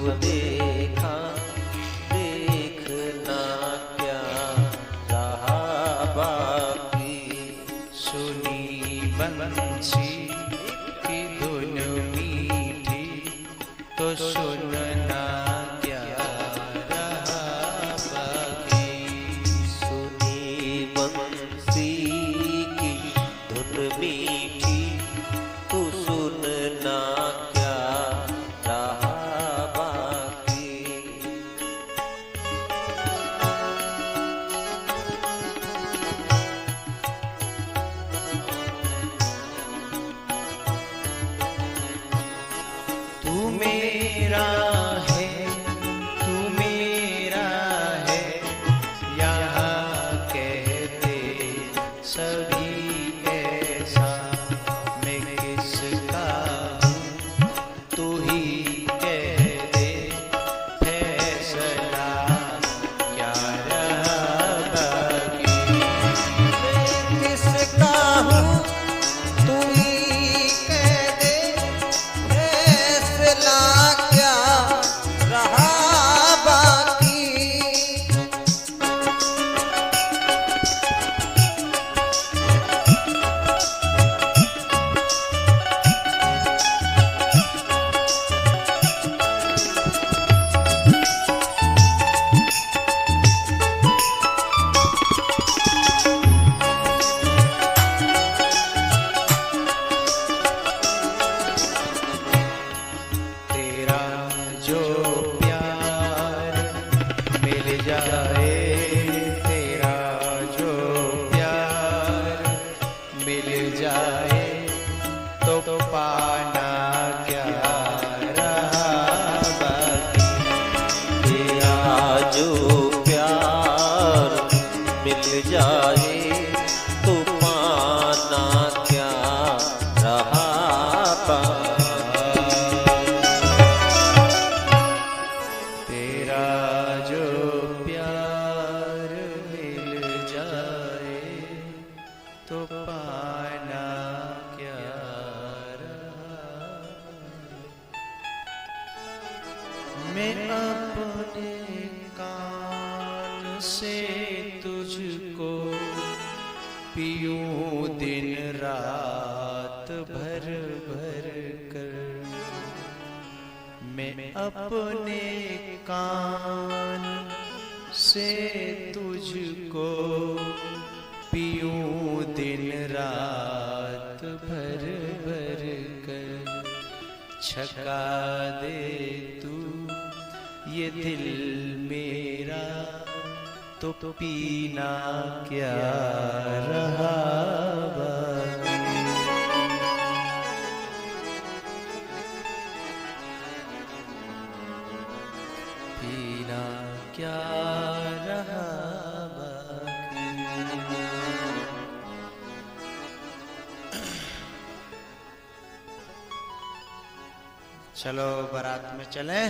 सब देखा, देखना क्या रहा बाकी। सुनी बंसी की धुन मीठी, तो सुनना क्या रहा बाकी। सुनी बंसी की धुन मीठी, तू सुनना क्या रहा बाकी। तू मेरा है, तू मेरा है, यहाँ कहते सभी ऐसा। मैं किसका हूँ तू ही कह दे, फैसला क्या रहा बाकी। किसका हूँ तू ही कह दे, फैसला क्या रहा बाकी। तेरा जो प्यार मिल जाए, तेरा जो प्यार मिल जाए, तो पाना क्या रहा बाकी। तेरा जो प्यार मिल जाए, तो पाना क्या रहा बाकी। तेरा जो प्यार मिल जाए, तो पाना क्या रहा। मैं अपने कान से तुझको पीऊं दिन रात भर भर कर। मैं अपने कान से तुझको पीऊं दिन रात भर भर कर। छका दे तू ये दिल मेरा, तो पीना क्या रहा बाकी। पीना क्या रहा बाकी। चलो बारात में चलें।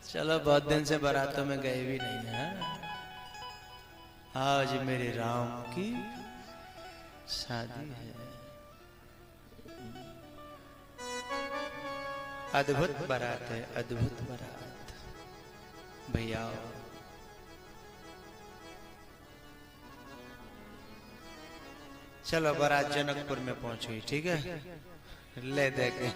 चलो बहुत दिन से बारातों में गए भी नहीं हैं। आज मेरे राम की शादी है। अद्भुत बारात है, अद्भुत बारात। भैया चलो बारात जनकपुर में पहुंच गई, ठीक है। ले दे के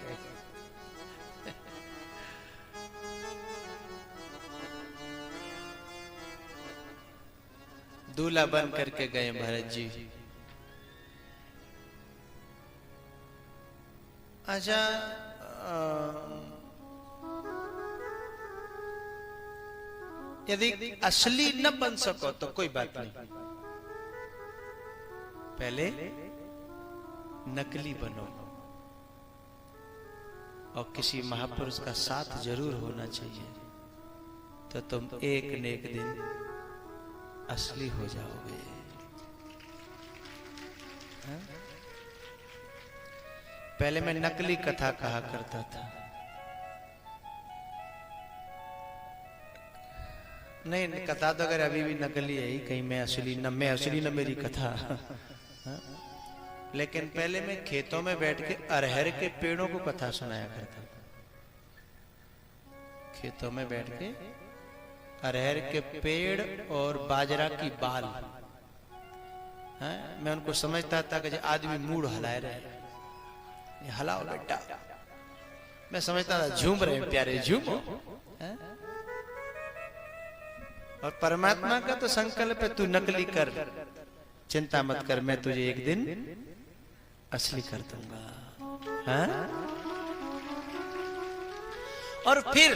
दूल्हा बन करके गए भरत जी। अच्छा, यदि असली न बन सको तो कोई बात नहीं, पहले नकली बनो और किसी महापुरुष का साथ जरूर होना चाहिए, तो तुम एक न एक दिन असली हो जाओगे। हा? पहले मैं नकली कथा कहा करता था। नहीं, कथा तो अगर अभी भी नकली है ही, कहीं मैं असली न मेरी कथा। लेकिन पहले मैं खेतों में बैठ के अरहर के पेड़ों को कथा सुनाया करता था। खेतों में बैठ के अरहर के पेड़ और बाजरा की बाल, हैं? मैं उनको समझता था कि आदमी मूड हलाए रहे, हलाओ बेटा। मैं समझता था झूम रहे हैं प्यारे, झूमो। हैं? और परमात्मा का तो संकल्प है, तू नकली कर, चिंता मत कर, मैं तुझे एक दिन असली कर दूंगा। हैं? और फिर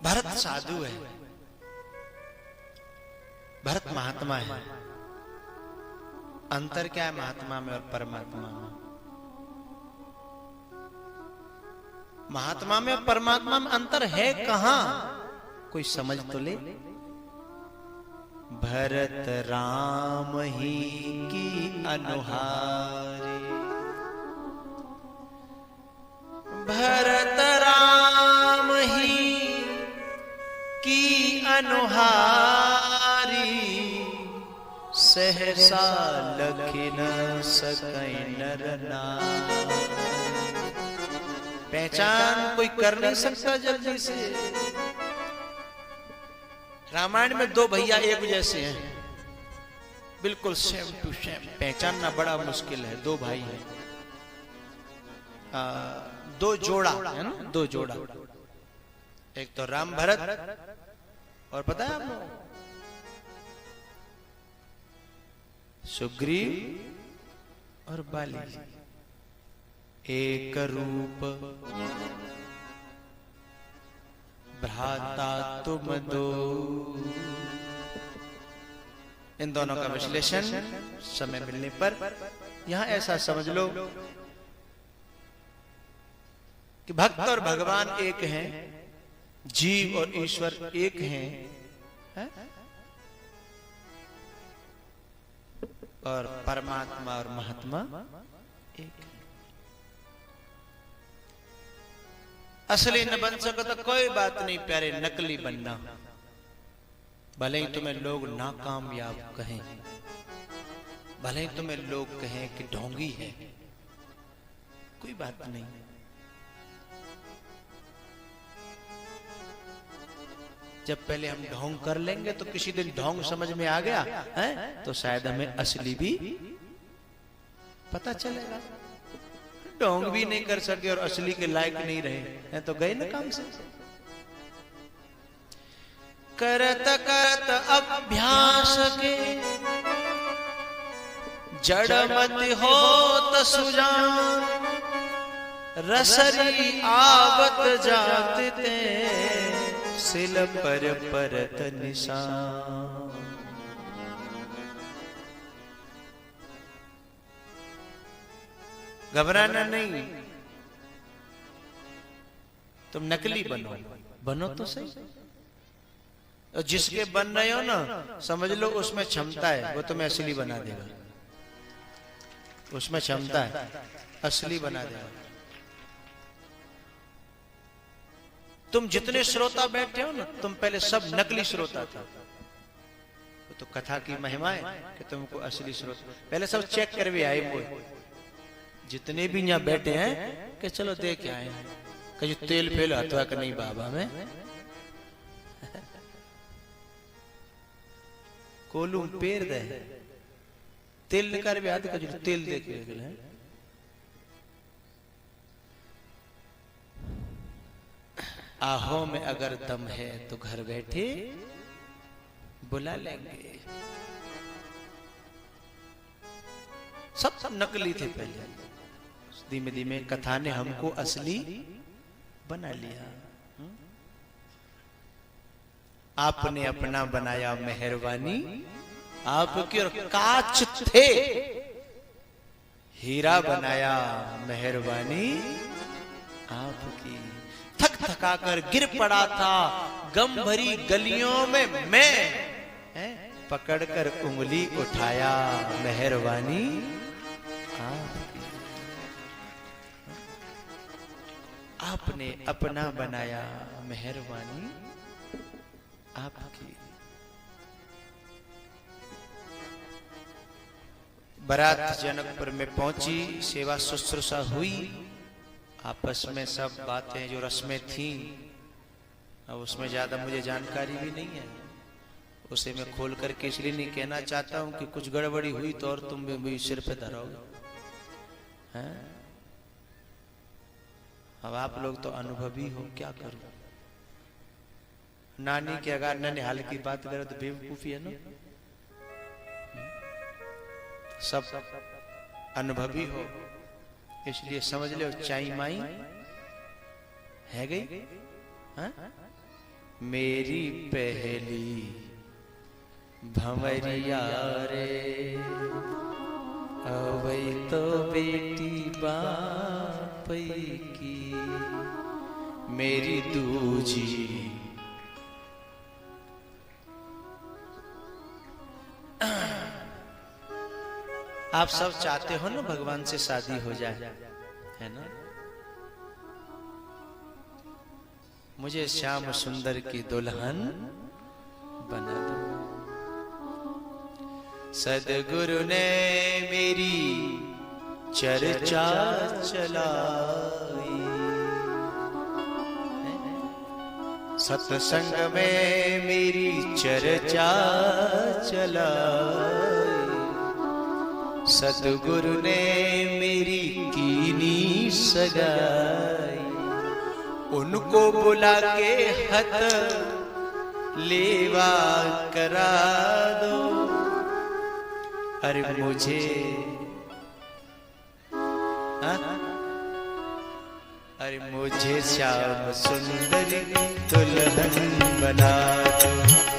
भरत साधु है, भरत महात्मा है। अंतर क्या है महात्मा में और परमात्मा में? महात्मा में और परमात्मा में अंतर है कहां? कोई समझ तो ले। भरत राम ही की अनुहारी, भरत राम ही की अनुहारी, सहसा लखि न सकैं नर नारी। पहचान कोई कर नहीं सकता जल्दी से। रामायण में दो भैया एक जैसे हैं, बिल्कुल सेम टू सेम। पहचानना बड़ा मुश्किल है। दो भाई हैं, दो जोड़ा है ना, दो जोड़ा। एक तो राम भरत, और पता है आपको सुग्रीव और बाली। एक रूप भ्राता तुम दो। इन दोनों का विश्लेषण समय मिलने पर। यहां ऐसा समझ लो कि भक्त और भगवान एक हैं, जीव और ईश्वर एक हैं, है? और परमात्मा और महात्मा एक है। असली न बन सको तो कोई बात नहीं प्यारे, नकली बनना। भले ही तुम्हें लोग नाकामयाब कहें, भले ही तुम्हें लोग कहें कि ढोंगी है, कोई बात नहीं। जब पहले हम ढोंग कर लेंगे तो किसी दिन ढोंग समझ में आ गया है, तो शायद हमें असली भी पता चलेगा। ढोंग भी नहीं कर सके और असली के लायक नहीं रहे हैं तो गए ना काम से। करत करत अभ्यास के जड़मति होत सुजान, रसरी आवत जात ते सिल पर परत निशान। घबराना नहीं, तुम नकली बनो, बनो तो सही। और जिसके बन रहे हो ना, समझ लो उसमें क्षमता है, वो तुम्हें असली बना देगा। उसमें क्षमता है, असली बना देगा। तुम जितने श्रोता बैठे हो ना, तुम पहले सब नकली श्रोता था। तो कथा की महिमा है कि तुमको असली श्रोता पहले सब चेक कर भी आए। वो जितने भी यहाँ बैठे हैं कि चलो देख के आए हैं, कहीं तेल फेल हथवा का नहीं बाबा में कोलूम पेर दे तेल निकाल भी आते कहीं तेल देख ले। आहो में अगर दम है तो घर बैठे बुला लेंगे। सब नकली थे पहले, धीमे धीमे कथा ने हमको असली बना लिया। आपने अपना बनाया मेहरबानी आपकी, और कांच थे हीरा बनाया मेहरबानी आपकी। थक थका कर गिर पड़ा था गम भरी गलियों में मैं, पकड़कर उंगली उठाया मेहरबानी आपकी। आपने अपना बनाया मेहरबानी आपकी। बारात जनकपुर में पहुंची, सेवा शुश्रूषा हुई, आपस में सब बातें जो रस्में थी, अब उसमें ज्यादा मुझे जानकारी भी नहीं है, उसे मैं खोल करके इसलिए नहीं कहना चाहता हूं कि कुछ गड़बड़ी हुई तो और तुम भी सिर पे धरोगे हैं। अब आप लोग तो अनुभवी हो, क्या करूं। नानी के अगर ननिहाल की बात करो तो बेवकूफी है ना, सब अनुभवी हो, इसलिए समझ लो चाई माई है गई। हाँ? मेरी पहली भंवरिया रे, अवै तो बेटी बाप की, मेरी दूजी आप सब चाहते हो ना भगवान से शादी हो जाए, है ना। मुझे श्याम सुंदर की दुल्हन बना दो। सदगुरु ने मेरी चर्चा चलाई, सत्संग में मेरी चर्चा चलाई, सतगुरु ने मेरी कीनी सगाई, उनको बुला के हथ लेवा करा दो। अरे मुझे अरे मुझे श्याम सुंदर दुल्हन बना दो,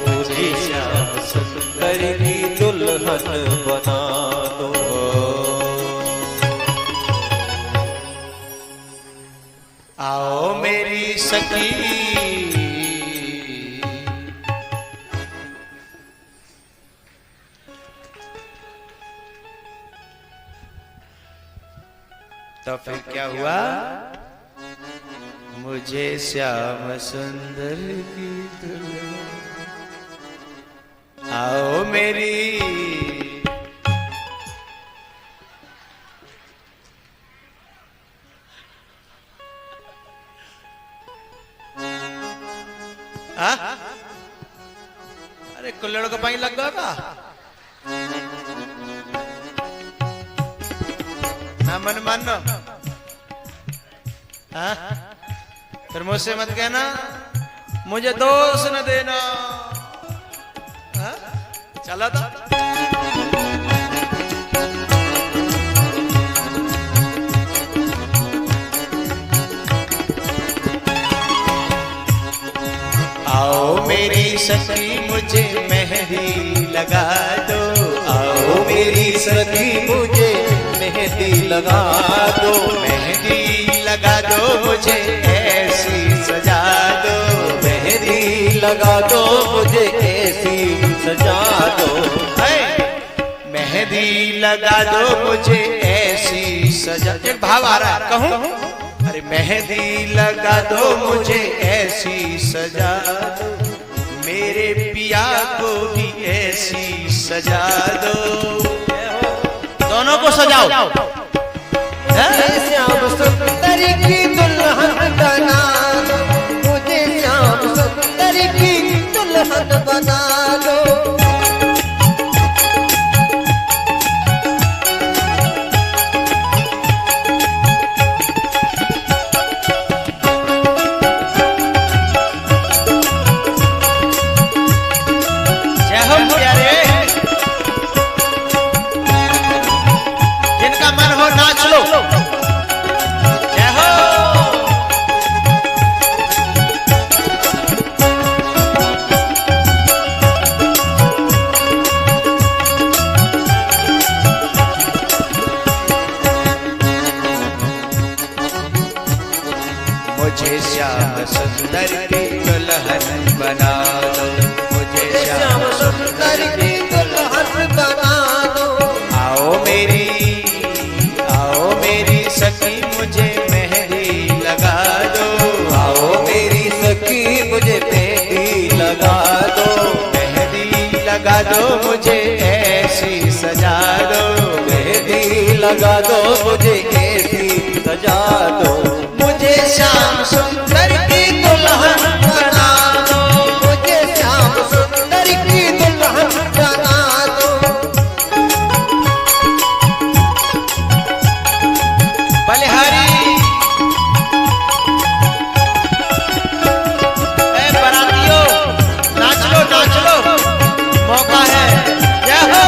मुझे श्याम सुंदर की दुल्हन बना दो। आओ मेरी सखी, तो फिर क्या हुआ, मुझे श्याम सुंदर की दुल्हन, आओ मेरी अरे कुल्लड़ को पानी लग गया का ना, मन मानो फिर मुझसे मत कहना, मुझे दोष न देना। चला था आओ मेरी सखी मुझे मेहंदी लगा दो, आओ मेरी सखी मुझे मेहंदी लगा दो, मेहंदी लगा दो मुझे ऐसी सजा दो, मेहंदी लगा दो मुझे ऐसी सजा दो, मेहंदी लगा दो मुझे ऐसी सजा। एक भाव आ रहा है, कहूं अरे मेहंदी लगा दो मुझे ऐसी सजा दो, मेरे पिया को भी ऐसी सजा दो। दोनों को सजाओ। श्याम सुंदर की दुल्हन बना दो, मुझे श्याम सुंदर की दुल्हन बना दो। मुझे श्याम सुंदर की दुल्हन बना दो, मुझे श्याम सुंदर की दुल्हन बना दो। आओ मेरी सखी मुझे मेहंदी लगा दो, आओ मेरी सखी मुझे मेहंदी लगा दो, मेहंदी लगा दो मुझे ऐसी सजा दो, दो, मुझे श्याम सुंदर की दुल्हन बना दो, मुझे श्याम सुंदर की दुल्हन बना दो। बलिहारी ए बरातियों, नाच लो, मौका है। जय हो।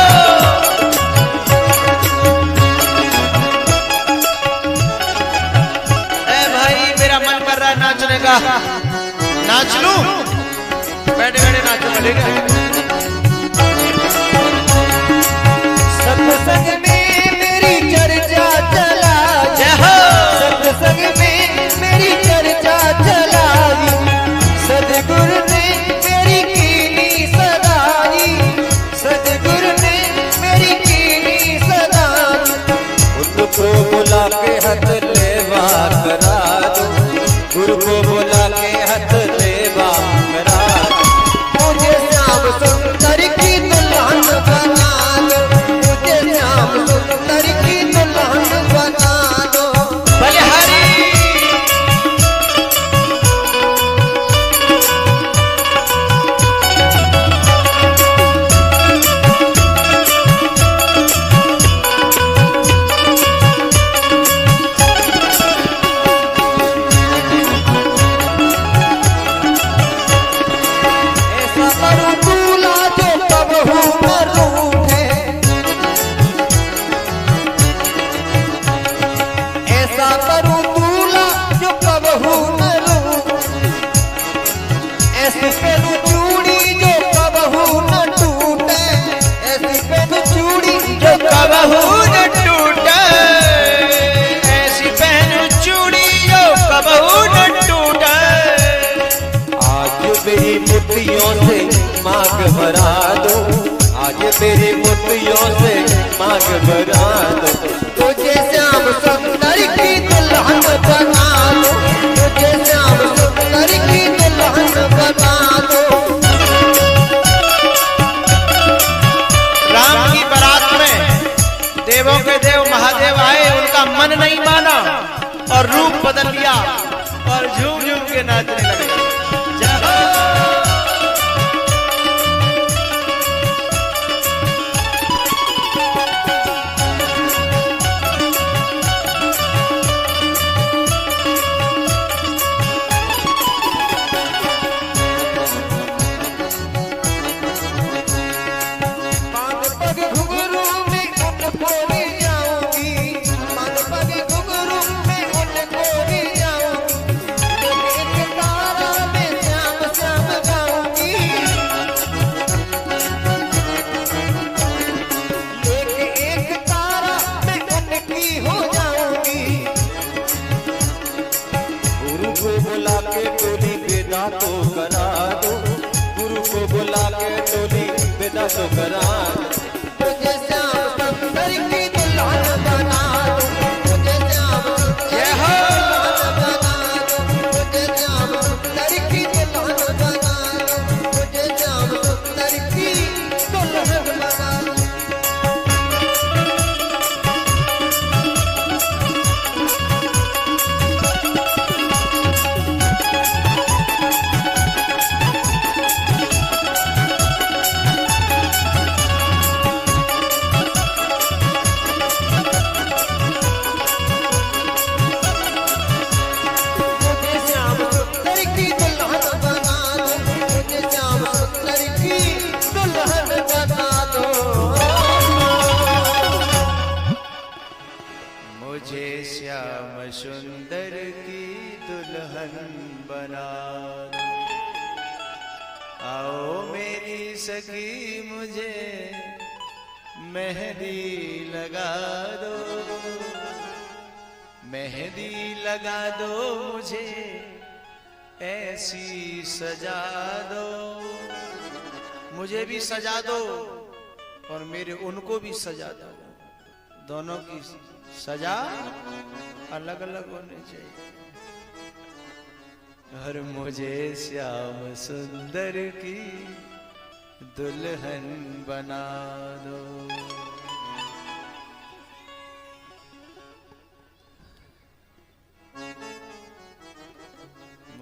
ए भाई मेरा मन कर रहा है नाचने का, नाच लूं? बैठे बैठे नाचो चलेगा। सत्संग में मेरी चर्चा चलाई, जय हो। सत्संग में मेरी चर्चा चलाई, सदगुरु ने मेरी कीनी सदाई, सदगुरु ने मेरी कीनी सदाई। उनको बुला के हाथ लेवा करा दो, गुरु को बुला के हाथ लेवा करा दो। मुझे श्याम सुंदर की दुल्हन बना दो, मुझे श्याम सुंदर की दुल्हन बना दो। बलिहारी ऐसा करूं दूल्हा जो कबहू न रूठे, ऐसा करूं दूल्हा जो कबहू न रूठे, ऐसी पहनूं चूड़ी जो कबहू न टूटे, ऐसी पहनूं चूड़ी जो कबहू न टूटे, ऐसी पहनूं चूड़ी जो कबहू न टूटे। आज मेरी मोतियों से मांग भरा दो, आज मेरी मोतियों से मांग भरा दो। तुझे श्याम सुंदर की दुल्हन बना दो, तुझे श्याम सुंदर की दुल्हन बना दो। राम की बारात में देवों के देव महादेव आए, उनका मन नहीं माना और रूप बदल लिया और झूम झूम के नाचने लगे। जय हो। पान पग घुंघरू में उनको भी जाऊंगी, पान पग घुंघरू में उनको भी जाऊंगी। एक तारा में श्याम श्याम गाऊंगी, एक तारा में उनकी हो जाऊंगी। गुरु को बुला के टोली बेदा तो करा दो, गुरु को बुला के टोली बेदा तो करा दो। मुझे श्याम सुंदर की दुल्हन बना दो, मुझे श्याम जय सुंदर हो। बना दो, मुझे श्याम सुंदर की दुल्हन बना दो, मुझे श्याम सुंदर की दुल्हन बना दो। मुझे श्याम सुंदर की दुल्हन बना दो, मुझे श्याम सुंदर की दुल्हन बना दो। मुझे श्याम सुंदर की दुल्हन बना दो, आओ मेरी सखी मुझे मेहंदी लगा दो, मेहंदी लगा दो मुझे ऐसी सजा दो, मुझे भी सजा दो और मेरे उनको भी सजा दो, दोनों की सजा अलग अलग होनी चाहिए। और मुझे श्याम सुंदर की दुल्हन बना दो।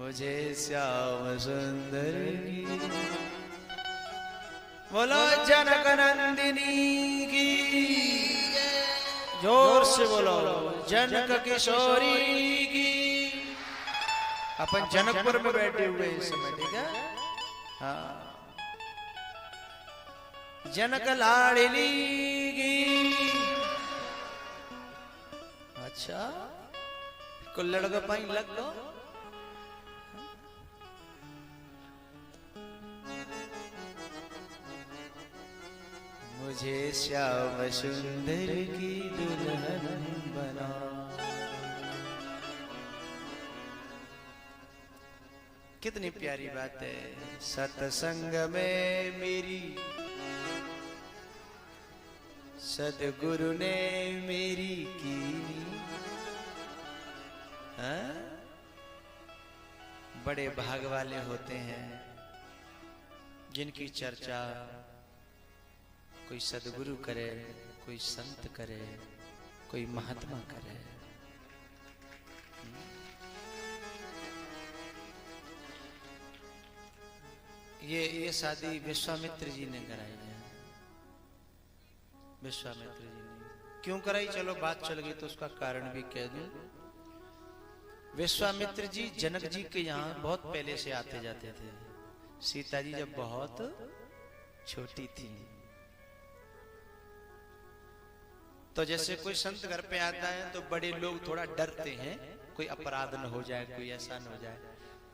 मुझे श्याम सुंदर की, बोलो जनक नंदिनी की, जोर से बोलो जनक किशोरी की। अपन जनकपुर में बैठे हुए इस समय, ठीक है? हाँ, जनक लाडली की। अच्छा, को लड़का पाई लग गो। मुझे श्याम सुंदर की दुल्हन बना। कितनी प्यारी बात है। सत्संग में मेरी सदगुरु ने मेरी की। हाँ? बड़े भाग वाले होते हैं जिनकी चर्चा कोई सदगुरु करे, कोई संत करे, कोई महात्मा करे। ये शादी विश्वामित्र जी ने कराई है। विश्वामित्र जी ने क्यों कराई, चलो बात चल गई तो उसका कारण भी कह दूं। विश्वामित्र जी जनक जी के यहाँ बहुत पहले से आते जाते थे। सीता जी जब बहुत छोटी थी, तो जैसे कोई संत घर पे आता है तो बड़े लोग थोड़ा डरते हैं, कोई अपराध न हो जाए, कोई ऐसा न हो जाए,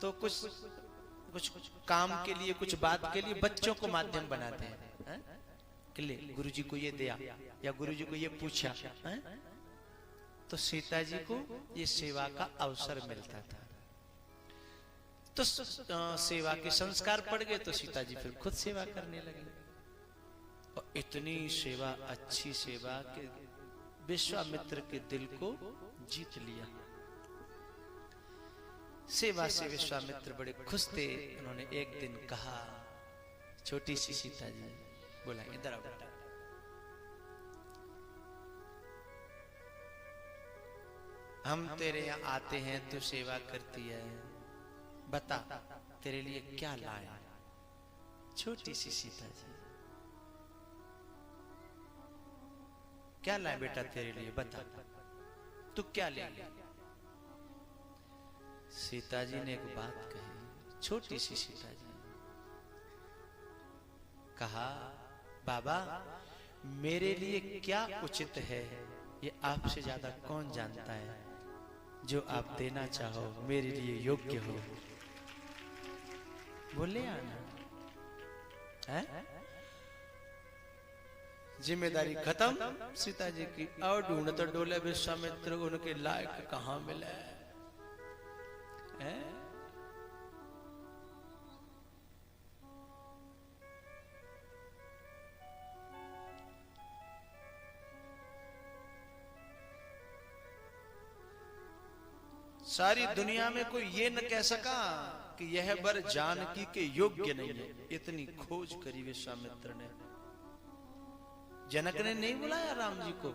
तो कुछ काम के लिए, कुछ बात के लिए बच्चों को माध्यम बनाते हैं। कि ले गुरुजी को ये दिया या गुरुजी को ये पूछा, तो सीता जी को ये सेवा का अवसर मिलता था। तो सेवा के संस्कार पड़ गए तो सीता जी फिर खुद सेवा करने लगी। और इतनी सेवा, अच्छी सेवा कि विश्वामित्र के दिल को जीत लिया। सेवा से विश्वामित्र बड़े खुश थे। उन्होंने एक दिन कहा, छोटी सी सीता जी बोला, इधर आओ बेटा। हम तेरे यहाँ आते हैं तो सेवा करती है, बता तेरे लिए क्या लाया। छोटी सी सीता जी, क्या लाए बेटा तेरे लिए, बता तू क्या ले लिया। सीता जी ने एक बात कही, छोटी सी सीता जी कहा, बाबा मेरे लिए क्या उचित है ये आपसे ज्यादा कौन जानता है। जो आप देना चाहो मेरे लिए योग्य हो, बोले आना है। जिम्मेदारी खत्म सीता जी की। और ढूंढ तो डोले विश्वामित्र, उनके लायक कहां मिले है? सारी दुनिया में कोई ये न कह सका कि यह वर जानकी के योग्य नहीं है। इतनी खोज करी विश्वामित्र ने। जनक ने नहीं बुलाया राम जी को।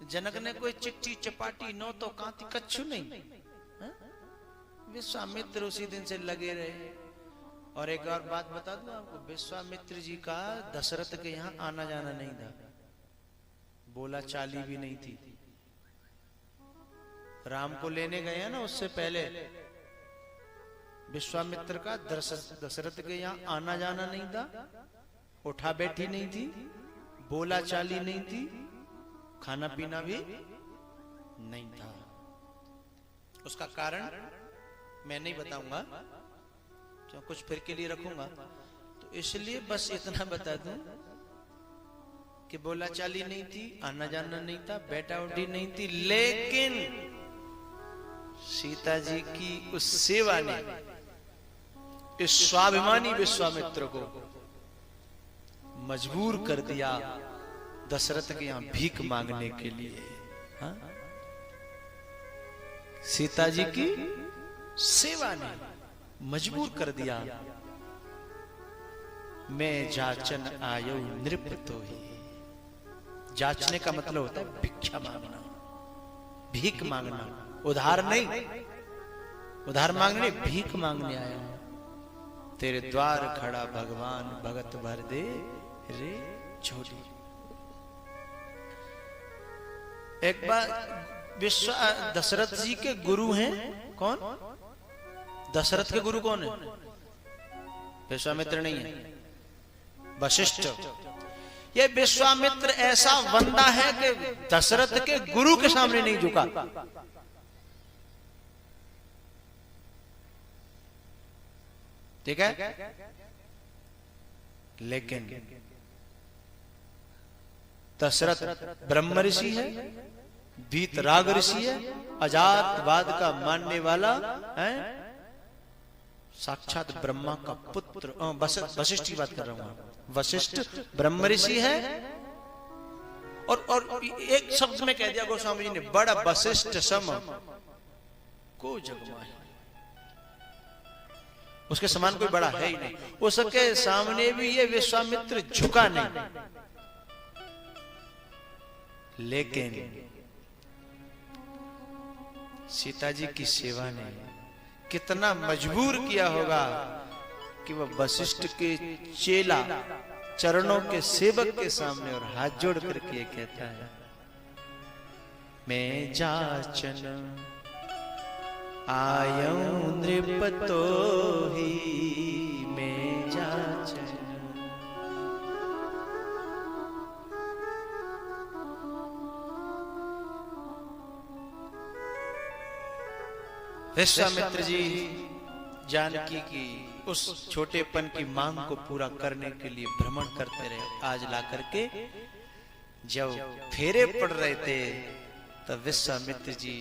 जनक ने कोई चिट्ठी चपाटी नो तो कांति कच्छु नहीं। विश्वामित्र उसी दिन से लगे रहे। और एक और बात बता दूं आपको, विश्वामित्र जी का दशरथ के यहाँ आना जाना नहीं था, बोला चाली भी नहीं थी। राम को लेने गए हैं ना, उससे पहले विश्वामित्र का दशरथ के यहाँ आना जाना नहीं था, उठा बैठी नहीं थी, बोला चाली नहीं थी, खाना पीना भी नहीं था। उसका कारण मैं नहीं बताऊंगा, तो कुछ फिर के लिए रखूंगा। तो इसलिए बस इतना बता दूं कि बोला चाली नहीं थी, आना जाना नहीं था, बेटा उठी नहीं थी, लेकिन सीता जी की उस सेवा ने इस स्वाभिमानी विश्वामित्र को मजबूर कर दिया दशरथ के यहां भीख मांगने के लिए। हाँ? सीता जी की सेवा ने मजबूर कर दिया। मैं जाचन आयो नृप तो ही। जाचने का मतलब होता है भिक्षा मांगना, भीख मांगना, उधार नहीं। उधार मांगने, भीख मांगने आया हूं। तेरे द्वार खड़ा भगवान, भगत भर दे रे झोली। एक बार दशरथ जी के गुरु हैं कौन? दशरथ के गुरु कौन है? विश्वामित्र नहीं है, वशिष्ठ। ये विश्वामित्र ऐसा बंदा है कि दशरथ के गुरु के सामने नहीं झुका। ठीक है, लेकिन दशरथ ब्रह्म ऋषि है, वीतराग ऋषि है, अजातवाद का मानने वाला है, साक्षात ब्रह्मा का पुत्र। वशिष्ठ की बात कर रहा हूं। वशिष्ठ ब्रह्म ऋषि है, और एक शब्द में कह दिया गोस्वामी जी ने, बड़ा वशिष्ठ सम को जग माही। उसके समान कोई बड़ा है ही नहीं। उसके सामने भी ये विश्वामित्र झुका नहीं। लेकिन सीता जी की सेवा ने कितना मजबूर किया होगा कि वह वशिष्ठ के चेला, चरणों के सेवक के सामने और हाथ जोड़ करके कहता है, मैं जाचन आयऊं नृपतो ही, मैं जाचन। विश्वामित्र जी जानकी की उस छोटेपन की मांग को पूरा करने के लिए भ्रमण करते रहे। आज ला करके जब फेरे पड़ रहे थे तब विश्वामित्र जी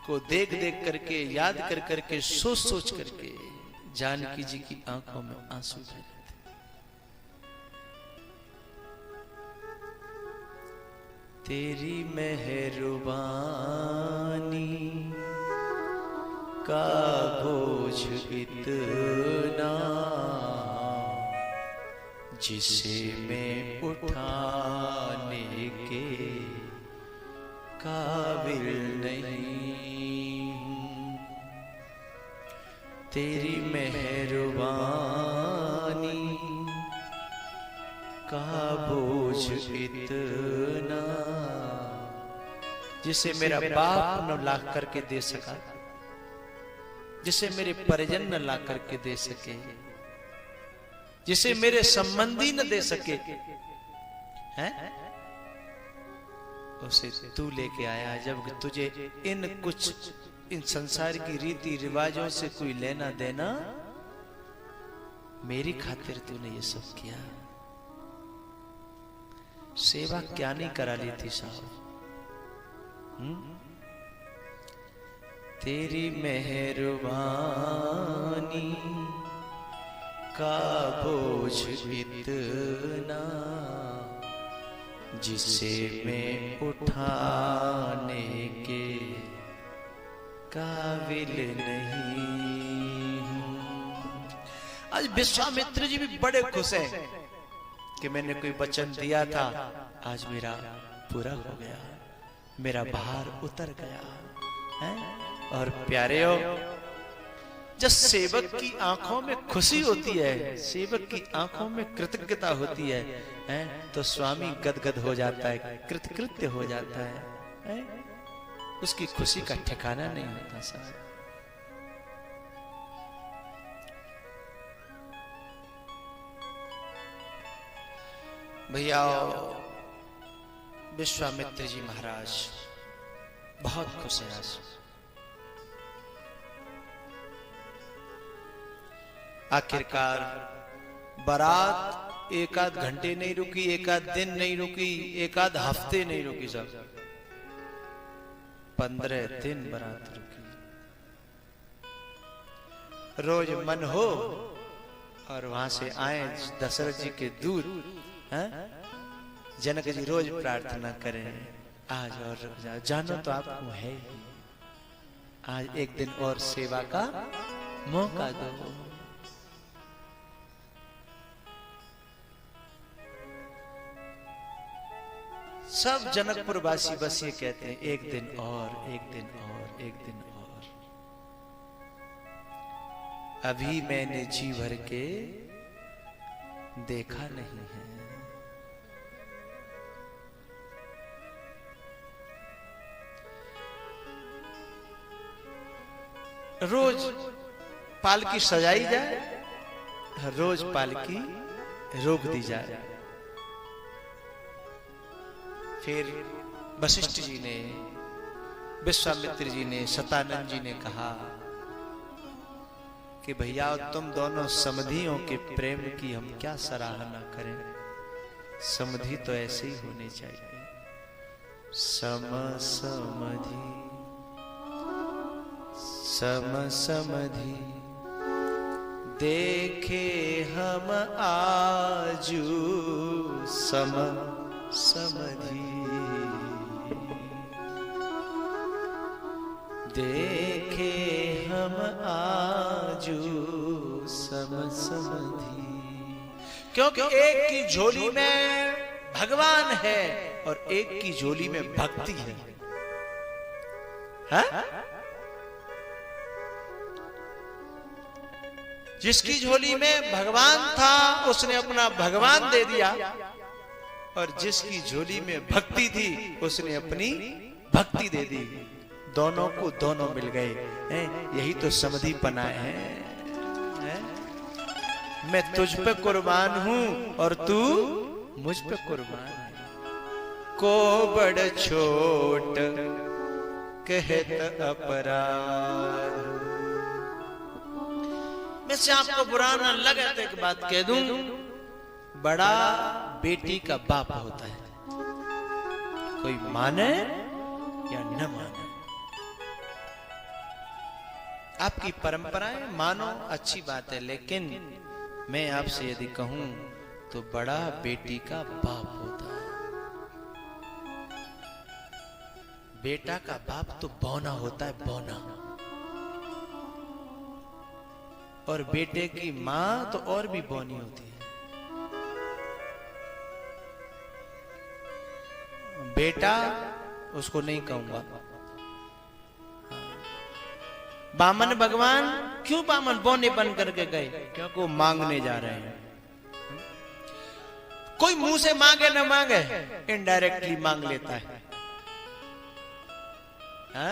को देख देख करके, याद कर करके, सोच सोच करके जानकी जी की आंखों में आंसू भर रहे थे। तेरी मेहरबानी का बोझ इतना, जिसे मैं उठाने के काबिल नहीं हूं। तेरी मेहरबानी का बोझ इतना, जिसे मेरा बाप न ला करके दे सका, जिसे मेरे परिजन न ला करके दे सके, जिसे मेरे संबंधी न दे सके, हैं? उसे तू लेके आया। जब तुझे इन संसार की रीति रिवाजों से कोई लेना देना, मेरी खातिर तूने ये सब किया। सेवा क्या नहीं करा ली थी साहब। तेरी मेहरबानी का बोझ इतना, जिसे मैं उठाने के काबिल नहीं हूं। आज विश्वामित्र जी भी बड़े खुश हैं कि मैंने कोई वचन दिया था, आज मेरा पूरा हो गया, मेरा भार उतर गया है। और प्यारे हो, जब सेवक की आंखों में खुशी होती है, सेवक की आंखों में कृतज्ञता होती है, तो स्वामी गदगद हो जाता है, कृतकृत्य हो जाता है, उसकी खुशी का ठिकाना नहीं होता साहब। भैया विश्वामित्र जी महाराज बहुत खुश हैं आज। आखिरकार बारात एक आध घंटे नहीं रुकी, एक आध दिन नहीं रुकी, एक आध हफ्ते नहीं रुकी साहब, 15 दिन बारात रुकी। रोज मन हो और वहां से आए दशरथ जी के दूत, जनक जी रोज प्रार्थना करें, आज और रुक जाओ, जानो तो आपको है, आज एक दिन और सेवा का मौका दो। सब जनकपुर वासी बस ये कहते हैं, एक दिन और, एक दिन और, एक दिन और। अभी मैंने जी भर के देखा नहीं है। रोज पालकी सजाई जाए, रोज पालकी रोक दी जाए। फिर वशिष्ठ जी ने, विश्वामित्र जी ने, शतानंद जी ने कहा कि भैया तुम दोनों समधियों के प्रेम की हम क्या सराहना करें, समधि तो ऐसे ही होने चाहिए। समधि समधि देखे हम आजू समधि देखे हम आजू समधि। क्योंकि एक की झोली में भगवान है और एक की झोली में भक्ति है। हा? जिसकी झोली में भगवान था उसने अपना भगवान दे दिया, और जिसकी झोली में भक्ति थी उसने अपनी भक्ति दे दी। दोनों को दोनों मिल गए। यही तो समधि पना है। मैं तुझ पे कुर्बान हूं और तू मुझ पे कुर्बान है। को बड़ छोट कहत अपराध। वैसे आपको बुरा ना लगे तो एक बात कह दूं, बड़ा बेटी का बाप होता है, कोई माने या न माने। आपकी परंपराएं मानो अच्छी बात है, लेकिन मैं आपसे यदि कहूं तो बड़ा बेटी का बाप होता है। बेटा का बाप तो बौना होता है, बौना। और बेटे की मां तो और भी बौनी होती है। बेटा उसको नहीं कहूंगा। बामन भगवान क्यों बामन बौने बन करके गए? क्योंकि वो मांगने जा रहे हैं। कोई मुंह से मांगे न मांगे, इनडायरेक्टली मांग लेता है। हा?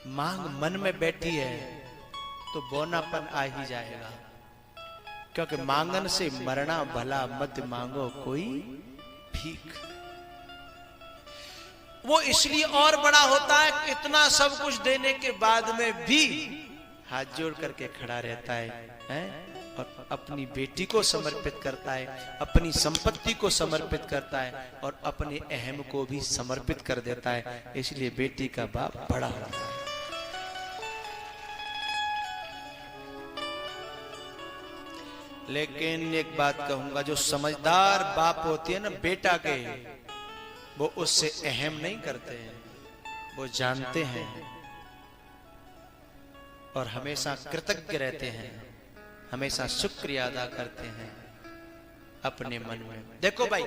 मांग मन में बैठी है तो बौनापन आ ही जाएगा। क्योंकि मांगन से मरना भला, मत मांगो कोई भीख। वो इसलिए और बड़ा होता है, इतना सब कुछ देने के बाद में भी हाथ जोड़ करके खड़ा रहता है, और अपनी बेटी को समर्पित करता है, अपनी संपत्ति को समर्पित करता है, और अपने अहम को भी समर्पित कर देता है। इसलिए बेटी का बाप बड़ा होता है। लेकिन एक बात कहूंगा, जो समझदार बाप होती है ना बेटा के, वो उससे अहम नहीं करते हैं। वो जानते हैं और हमेशा कृतज्ञ रहते हैं, हमेशा शुक्रिया अदा करते हैं अपने मन में। देखो भाई,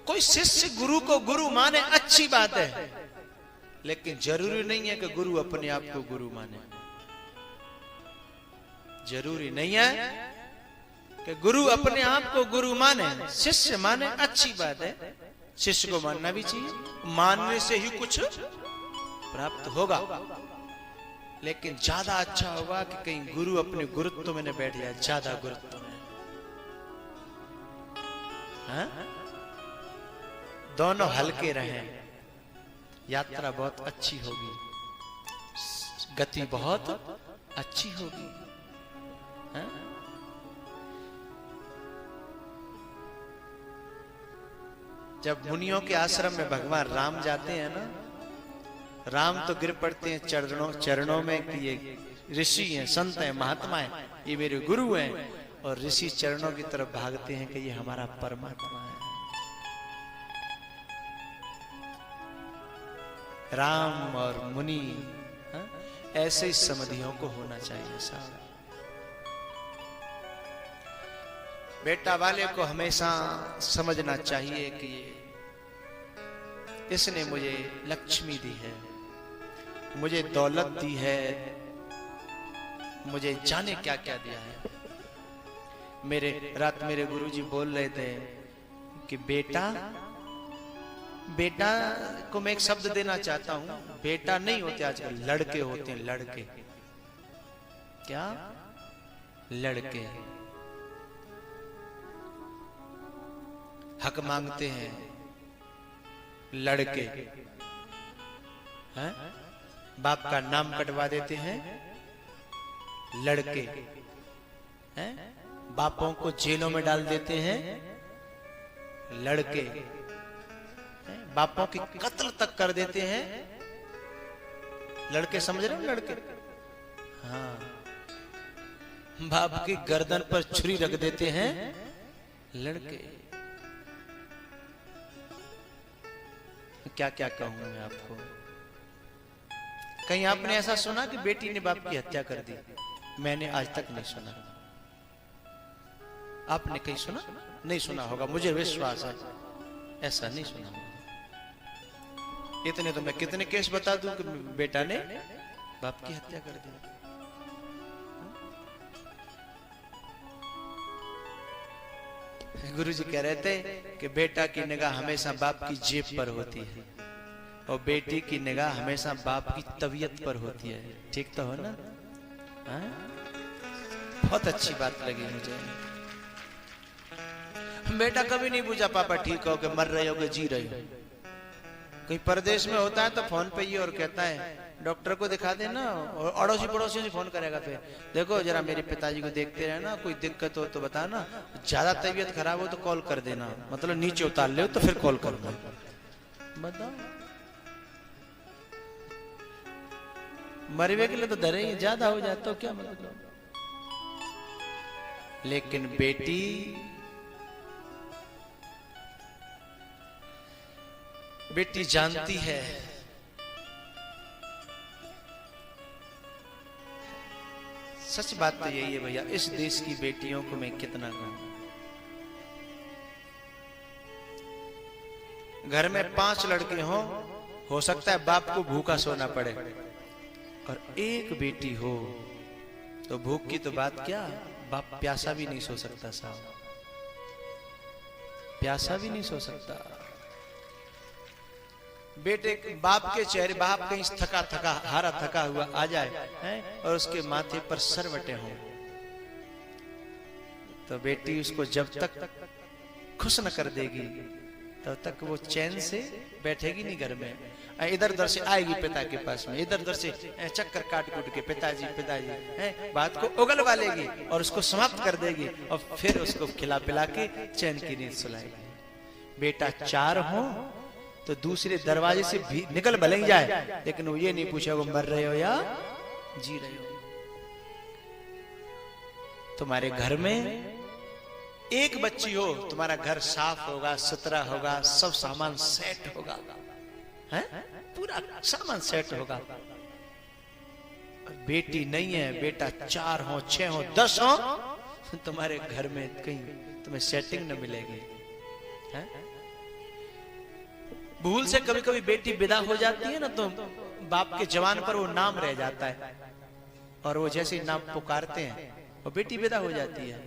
कोई शिष्य गुरु को गुरु माने अच्छी बात है, लेकिन जरूरी नहीं है कि गुरु अपने आप को गुरु माने। जरूरी नहीं है कि गुरु अपने आप को गुरु माने। शिष्य माने अच्छी बात है, शिष्य को मानना भी चाहिए, मानने से ही कुछ प्राप्त होगा। लेकिन ज्यादा अच्छा होगा कि कहीं गुरु अपने गुरुत्व में न बैठ जाए, ज्यादा गुरुत्व में। हाँ? दोनों हल्के रहें, यात्रा बहुत अच्छी होगी, गति बहुत अच्छी होगी। हाँ? जब मुनियों के आश्रम में भगवान राम जाते हैं ना, राम तो गिर पड़ते हैं चरणों में कि ये ऋषि हैं, संत हैं, महात्मा हैं, ये मेरे गुरु हैं। और ऋषि चरणों की तरफ भागते हैं कि ये हमारा परमात्मा है। राम और मुनि, ऐसे ही समधियों को होना चाहिए साहब। बेटा वाले को हमेशा समझना चाहिए कि इसने मुझे लक्ष्मी दी है, मुझे दौलत दी है, मुझे जाने क्या क्या दिया है। रात मेरे गुरुजी बोल रहे थे कि बेटा को मैं एक शब्द देना चाहता हूं। बेटा नहीं होते आजकल, लड़के होते हैं, लड़के। क्या? लड़के हक मांगते हैं, लड़के हैं? बाप का नाम कटवा देते हैं, लड़के हैं? बापों को जेलों में डाल देते हैं, लड़के हैं? बापों की कत्ल तक कर देते हैं, लड़के। समझ रहे हो? लड़के, हाँ। बाप की गर्दन पर छुरी रख देते हैं, लड़के। क्या क्या कहूं मैं आपको। कहीं आपने ऐसा सुना कि बेटी ने बाप की हत्या कर दी? मैंने आज तक नहीं सुना। आपने कहीं सुना? नहीं सुना होगा, मुझे विश्वास है ऐसा नहीं सुना होगा। इतने तो मैं कितने केस बता दूं कि बेटा ने बाप की हत्या कर दी। गुरुजी कह रहे थे कि बेटा की निगाह हमेशा बाप की जेब पर होती है और बेटी की निगाह हमेशा बाप की तबीयत पर होती है। ठीक तो हो ना? हाँ? बहुत अच्छी बात लगी मुझे। बेटा कभी नहीं पूछा पापा ठीक हो कि मर रहे हो कि जी रहे हो। कहीं परदेश में होता है तो फोन पे ही और कहता है डॉक्टर को दिखा देना, और अड़ोसी पड़ोसी से फोन करेगा फिर, देखो जरा मेरे पिताजी को देखते रहना, कोई दिक्कत हो तो बताना, ज्यादा तबीयत खराब हो तो कॉल कर देना, मतलब नीचे उतार ले तो फिर कॉल करना। बताओ, मरवे के लिए तो डरे ही, ज्यादा हो जाए तो क्या मतलब। लेकिन बेटी जानती है सच बात तो यही है भैया, इस देश की बेटियों को मैं कितना कहूं। घर में 5 लड़के हो सकता है बाप को भूखा सोना पड़े, और एक बेटी हो तो भूख की तो बात क्या, बाप प्यासा भी नहीं सो सकता साहब, प्यासा भी नहीं सो सकता। बेटे बाप के चेहरे, बाप कहीं थका थका हारा थका हुआ आ जाए है और उसके माथे पर सरवटे हों तो बेटी उसको जब तक खुश न कर देगी तब तक वो चैन से बैठेगी नहीं घर में। इधर उधर से आएगी पिता के पास में, इधर उधर से चक्कर काट कूट के पिताजी पिताजी है बात को उगलवा लेगी और उसको समाप्त कर देगी और फिर उसको खिला पिला के चैन की नींद सुलाएगी। बेटा 4 हो तो दूसरे दरवाजे से भी निकल भले ही जाए, लेकिन वो ये नहीं पूछे वो मर रहे हो या जी रहे हो। तुम्हारे घर में एक बच्ची हो, तुम्हारा घर साफ होगा, सुथरा होगा, सब सामान सेट होगा, है पूरा सामान सेट होगा। बेटी नहीं है, बेटा 4 हो 6 हो 10 हो, तुम्हारे घर में कहीं तुम्हें सेटिंग न मिलेगी। है? भूल से कभी कभी बेटी विदा हो जाती है ना तो बाप के जवान पर वो नाम रह जाता है और वो जैसे नाम पुकारते हैं वो बेटी विदा हो जाती है,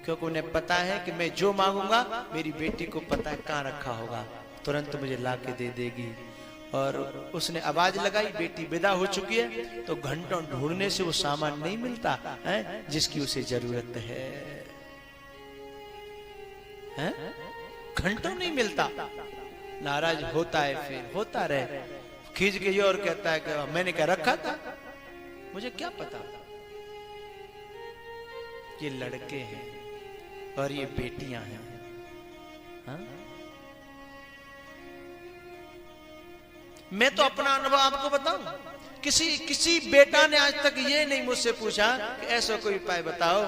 क्योंकि उन्हें पता है कि मैं जो मांगूंगा मेरी बेटी को पता है कहां रखा होगा, तुरंत मुझे ला के दे देगी। और उसने आवाज लगाई, बेटी विदा हो चुकी है, तो घंटों ढूंढने से वो सामान नहीं मिलता है जिसकी उसे जरूरत है, घंटों नहीं मिलता। नाराज होता है, फिर होता रहे, खींच के ये और कहता है कि मैंने क्या रखा था, मुझे क्या पता। ये लड़के हैं और ये बेटियां हैं। हाँ? मैं तो अपना अनुभव आपको बताऊं, किसी बेटा ने आज तक ये नहीं मुझसे पूछा कि ऐसा कोई उपाय बताओ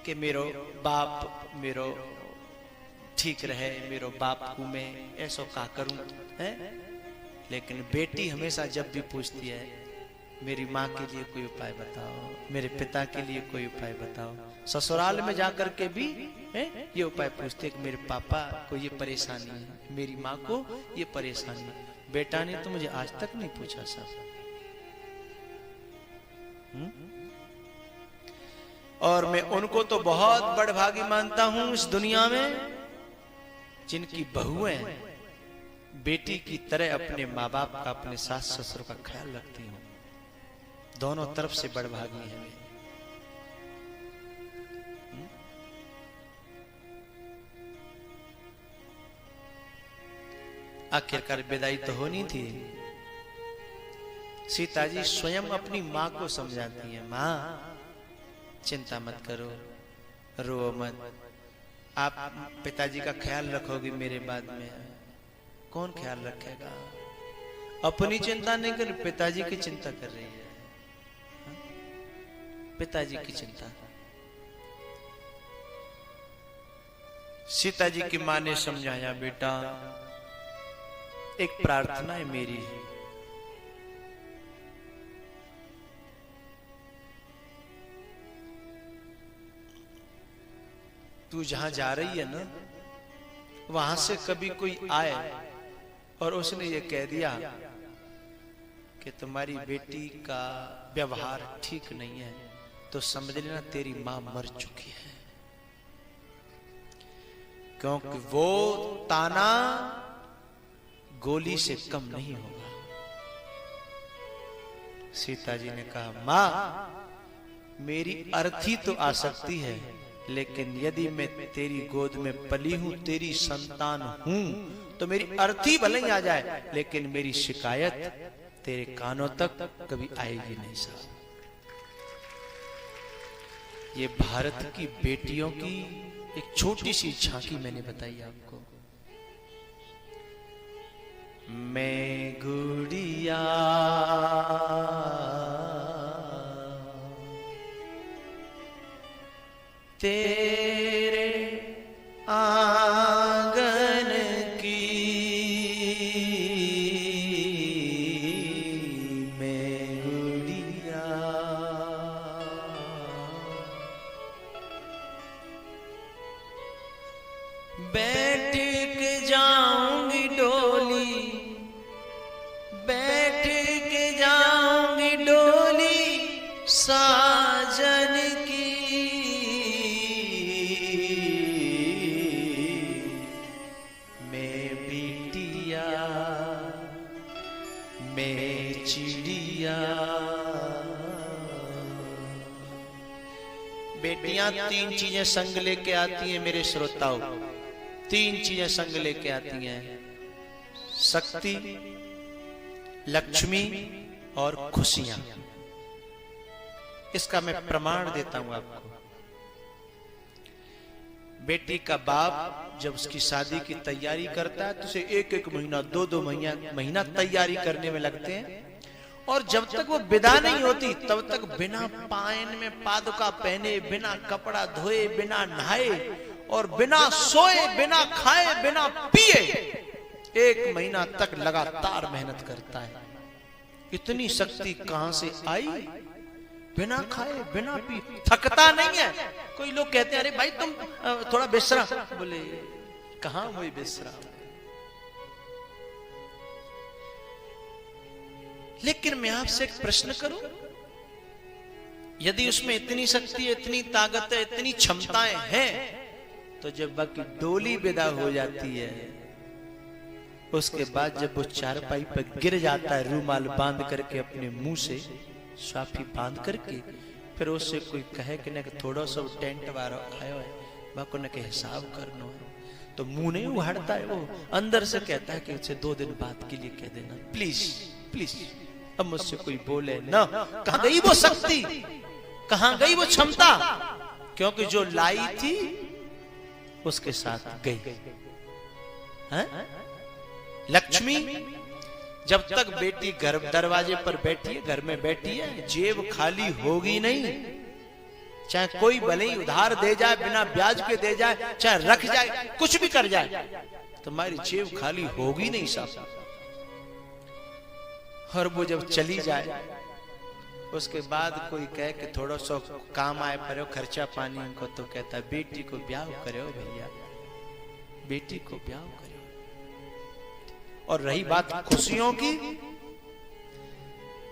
कि मेरो बाप मेरो ठीक रहे, मेरो बाप को मैं ऐसा का करूं है। लेकिन बेटी हमेशा जब भी पूछती है मेरी माँ के लिए कोई उपाय बताओ, मेरे पिता के लिए कोई उपाय बताओ, ससुराल में जाकर के भी ये उपाय पूछते कि मेरे पापा को ये परेशानी है, मेरी माँ को ये परेशानी है। बेटा ने तो मुझे आज तक नहीं पूछा साहब। और मैं उनको तो बहुत बड़भागी मानता हूं इस दुनिया में जिनकी बहुएं बेटी की तरह अपने माँ बाप का, अपने सास ससुर का ख्याल रखती हूं। दोनों तरफ से बड़भागी है वे। आखिरकार विदाई तो होनी थी। सीता जी स्वयं अपनी मां को समझाती हैं, मां चिंता मत करो, रो मत, आप पिताजी का ख्याल रखोगी मेरे बाद में, कौन ख्याल रखेगा? अपनी चिंता नहीं कर, पिताजी की चिंता कर रही है, पिताजी की चिंता। सीता जी की मां ने समझाया, बेटा एक प्रार्थना है मेरी, तू जहां जा रही है ना, वहां से कभी कोई आए और उसने ये कह दिया कि तुम्हारी बेटी का व्यवहार ठीक नहीं है, तो समझ लेना तेरी मां मर चुकी है। क्योंकि वो ताना गोली से कम नहीं होगा। सीता जी ने कहा, मां मेरी अर्थी तो आ सकती है, लेकिन यदि मैं तेरी गोद में पली हूं, तेरी संतान हूं, तो मेरी अर्थी भले ही आ जाए, लेकिन मेरी शिकायत तेरे कानों तक कभी आएगी नहीं साहब। ये भारत की बेटियों की एक छोटी सी झांकी मैंने बताई आपको। मैं गुड़िया तेरे आंगन की, मैं गुड़िया बैठ के जाऊंगी डोली, बैठ के जाऊंगी डोली साजन की, मैं बिटिया मैं चिड़िया। बेटियां तीन चीजें संग लेके आती हैं मेरे श्रोताओं, तीन चीजें संग लेके आती हैं, शक्ति, लक्ष्मी और खुशियां। इसका मैं प्रमाण देता हूं आपको। बेटी का बाप जब उसकी शादी की तैयारी करता है तो उसे एक एक महीना, दो दो महीना तैयारी करने में लगते हैं, और जब तक वो विदा नहीं होती तब तक बिना पायन में पादुका पहने, बिना कपड़ा धोए, बिना नहाए और बिना सोए, बिना खाए, बिना पिए 1 महीना तक लगातार मेहनत करता है। इतनी शक्ति कहां से आई? बिना खाए बिना पी, थकता नहीं है। कोई लोग कहते हैं, अरे भाई तुम थोड़ा विश्राम, बोले कहां हुई विश्राम। लेकिन मैं आपसे एक प्रश्न करूं, यदि उसमें इतनी शक्ति, इतनी ताकत है, इतनी क्षमताएं हैं, तो जब बाकी डोली विदा हो जाती है, उसके बाद जब वो चारपाई पर गिर जाता है, रूमाल बांध करके अपने मुंह से स्वाफी बांध करके, फिर उससे कोई कहे कि न थोड़ा सा टेंट वारो आयो है, बाको न के हिसाब करना है, तो मुंह नहीं उहाड़ता है, वो अंदर से कहता है कि उसे 2 दिन बाद के लिए कह देना, प्लीज प्लीज, अब मुझसे कोई बोले ना। कहां गई वो शक्ति, कहां गई वो क्षमता? क्योंकि जो लाई थी उसके साथ गई है? लक्ष्मी जब तक बेटी घर दरवाजे पर बैठी है, घर में बैठी है, जेब खाली होगी नहीं। चाहे कोई भले ही उधार दे जाए, बिना ब्याज के दे जाए, चाहे रख जाए, कुछ भी कर जाए, तुम्हारी जेब खाली होगी नहीं साहब। और वो जब चली जाए, उसके बाद कोई कहे कि थोड़ा सा काम आए पर खर्चा पानी उनको, तो कहता है बेटी को ब्याह करो भैया, बेटी को ब्याह करो। और रही बात खुशियों की,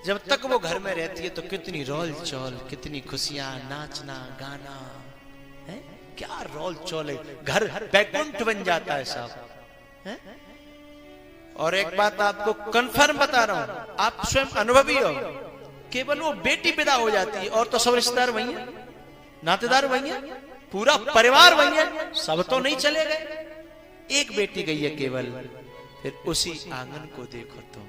जब तक वो घर में रहती है तो कितनी रोल चोल, कितनी खुशियां, नाचना गाना है, क्या रोल चोल है, घर बैकुंठ बन जाता है साहब है? और एक बात आपको कंफर्म बता रहा हूं, आप स्वयं अनुभवी हो, केवल वो बेटी विदा हो जाती है और तो सब रिश्तेदार वही है, नातेदार वही है, पूरा परिवार वही है, सब तो नहीं चले गए, एक बेटी गई है केवल। फिर उसी आंगन को देखो तुम,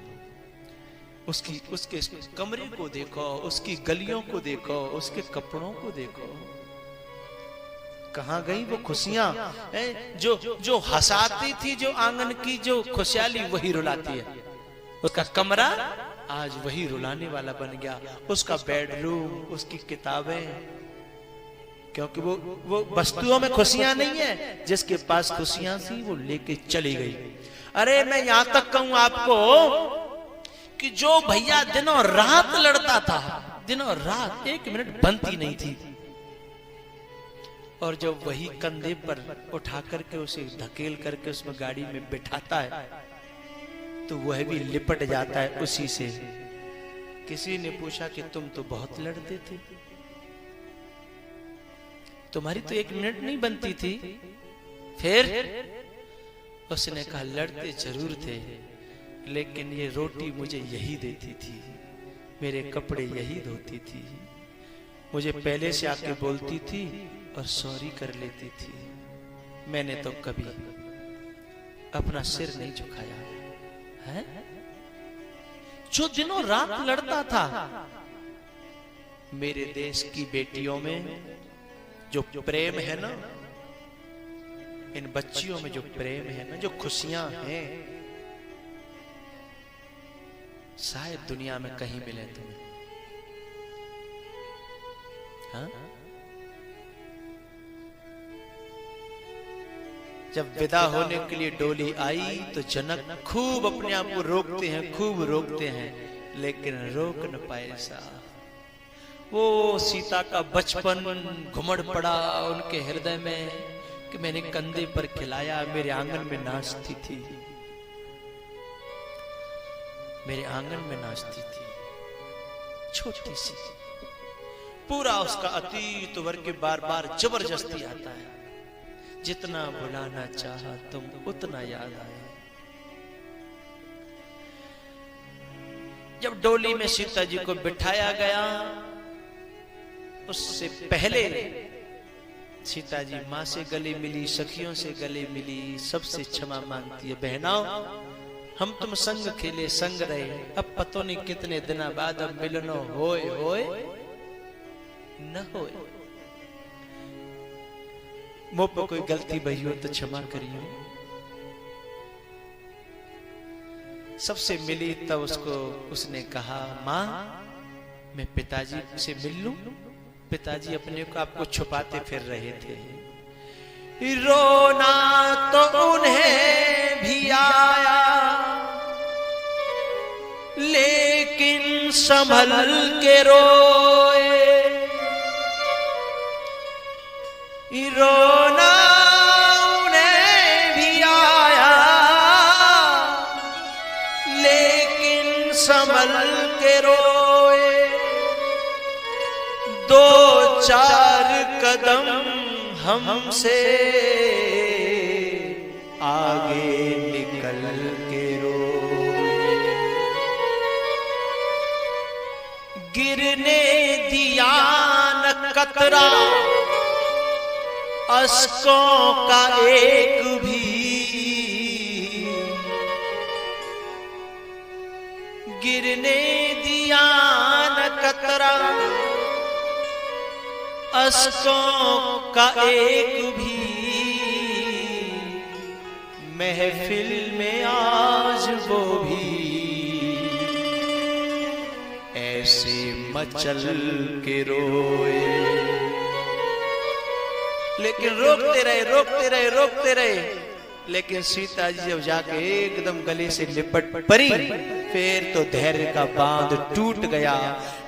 उसके कमरे को देखो, उसकी गलियों को देखो, उसके कपड़ों को देखो, कहां गई वो खुशियां जो हंसाती थी, जो आंगन की जो खुशहाली वही रुलाती है। उसका कमरा आज वही रुलाने वाला बन गया, उसका बेडरूम, उसकी किताबें, क्योंकि वो वस्तुओं में खुशियां नहीं है, जिसके पास खुशियां थी वो लेके चली गई। अरे मैं यहां तक कहूं आपको कि जो भैया दिनों रात लड़ता था, दिनों रात एक मिनट बनती नहीं थी, और जब वही कंधे पर उठा करके उसे धकेल करके उसमें गाड़ी में बिठाता है तो वह भी लिपट जाता है उसी से। किसी ने पूछा कि तुम तो बहुत लड़ते थे, तुम्हारी तो एक मिनट नहीं बनती थी। फिर उसने कहा लड़ते जरूर थे, लेकिन ये रोटी मुझे यही देती थी, मेरे कपड़े यही धोती थी, मुझे पहले से आके बोलती थी और सॉरी कर लेती थी। मैंने तो कभी अपना सिर नहीं झुकाया है। जो दिनों रात लड़ता था, मेरे देश की बेटियों में जो प्रेम है ना, इन बच्चियों में जो प्रेम है ना, जो खुशियां हैं, शायद दुनिया में कहीं मिले तुम्हें। हाँ? जब विदा होने के लिए डोली आई तो जनक खूब अपने आप को रोकते हैं, खूब रोकते हैं, लेकिन रोक न पाए साहब। वो सीता का बचपन घुमड़ पड़ा उनके हृदय में कि मैंने कंधे पर खिलाया, मेरे आंगन में नाचती थी, मेरे आंगन में नाचती थी, छोटी सी। पूरा उसका अतीत वर्ग के बार बार जबरदस्ती आता है, जितना भुलाना चाहा तुम उतना याद आया। जब डोली में सीता जी को बिठाया गया, उससे पहले सीता जी मां से गले मिली, सखियों से गले मिली, सबसे क्षमा मांगती है, बहनाओ हम तुम संग खेले संग रहे, अब पतो नहीं कितने दिना बाद अब मिलनो होए होए न होए। मुझ पर कोई गलती भई हो तो क्षमा करियो। सबसे मिली तब उसने कहा, मां मैं पिताजी से मिल लूं। पिताजी अपने को आपको छुपाते फिर रहे थे। रोना तो उन्हें भी आया, लेकिन संभल के रोए। रोना उन्हें भी आया, लेकिन संभल के रोए। दो चार कदम हमसे आगे निकल के रोए। गिरने दिया न कतरा अश्कों का एक भी, गिरने दिया न कतरा अश्कों का एक भी। महफिल में आज वो भी ऐसे मचल के रोए। लेकिन रोकते रहे, लेकिन सीता जी जब जाके एकदम गले से लिपट पड़ी, फिर तो धैर्य का बांध टूट गया।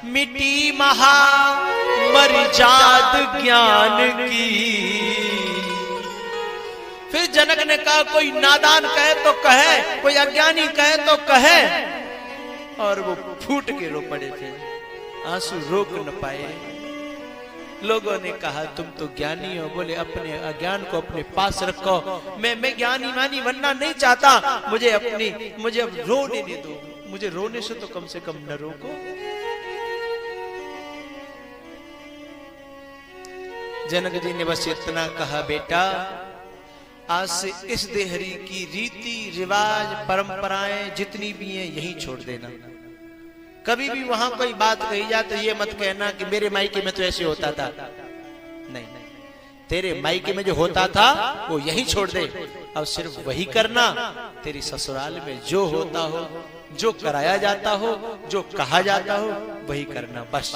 मिटी महा मर्याद ज्ञान की। फिर जनक ने कहा, कोई नादान कहे तो कहे, कोई अज्ञानी कहे तो कहे, और वो फूट के रो पड़े थे, आंसू रोक न पाए। लोगों ने कहा तुम तो ज्ञानी हो। बोले अपने अज्ञान को अपने पास रखो, मैं ज्ञानी मानी बनना नहीं चाहता, मुझे अब रोने नहीं दो, मुझे रोने से तो कम न रोको। जनक जी ने बस इतना कहा, बेटा आज से इस देहरी की रीति रिवाज परंपराएं जितनी भी हैं यही छोड़ देना। कभी भी वहां कोई बात कही जाए तो ये मत कहना कि मेरे मायके में तो ऐसे होता था। नहीं, तेरे मायके में जो होता था वो यही छोड़ दे, अब सिर्फ वही करना। तेरी ससुराल में जो होता हो, जो कराया जाता हो, जो कहा जाता हो, वही करना। बस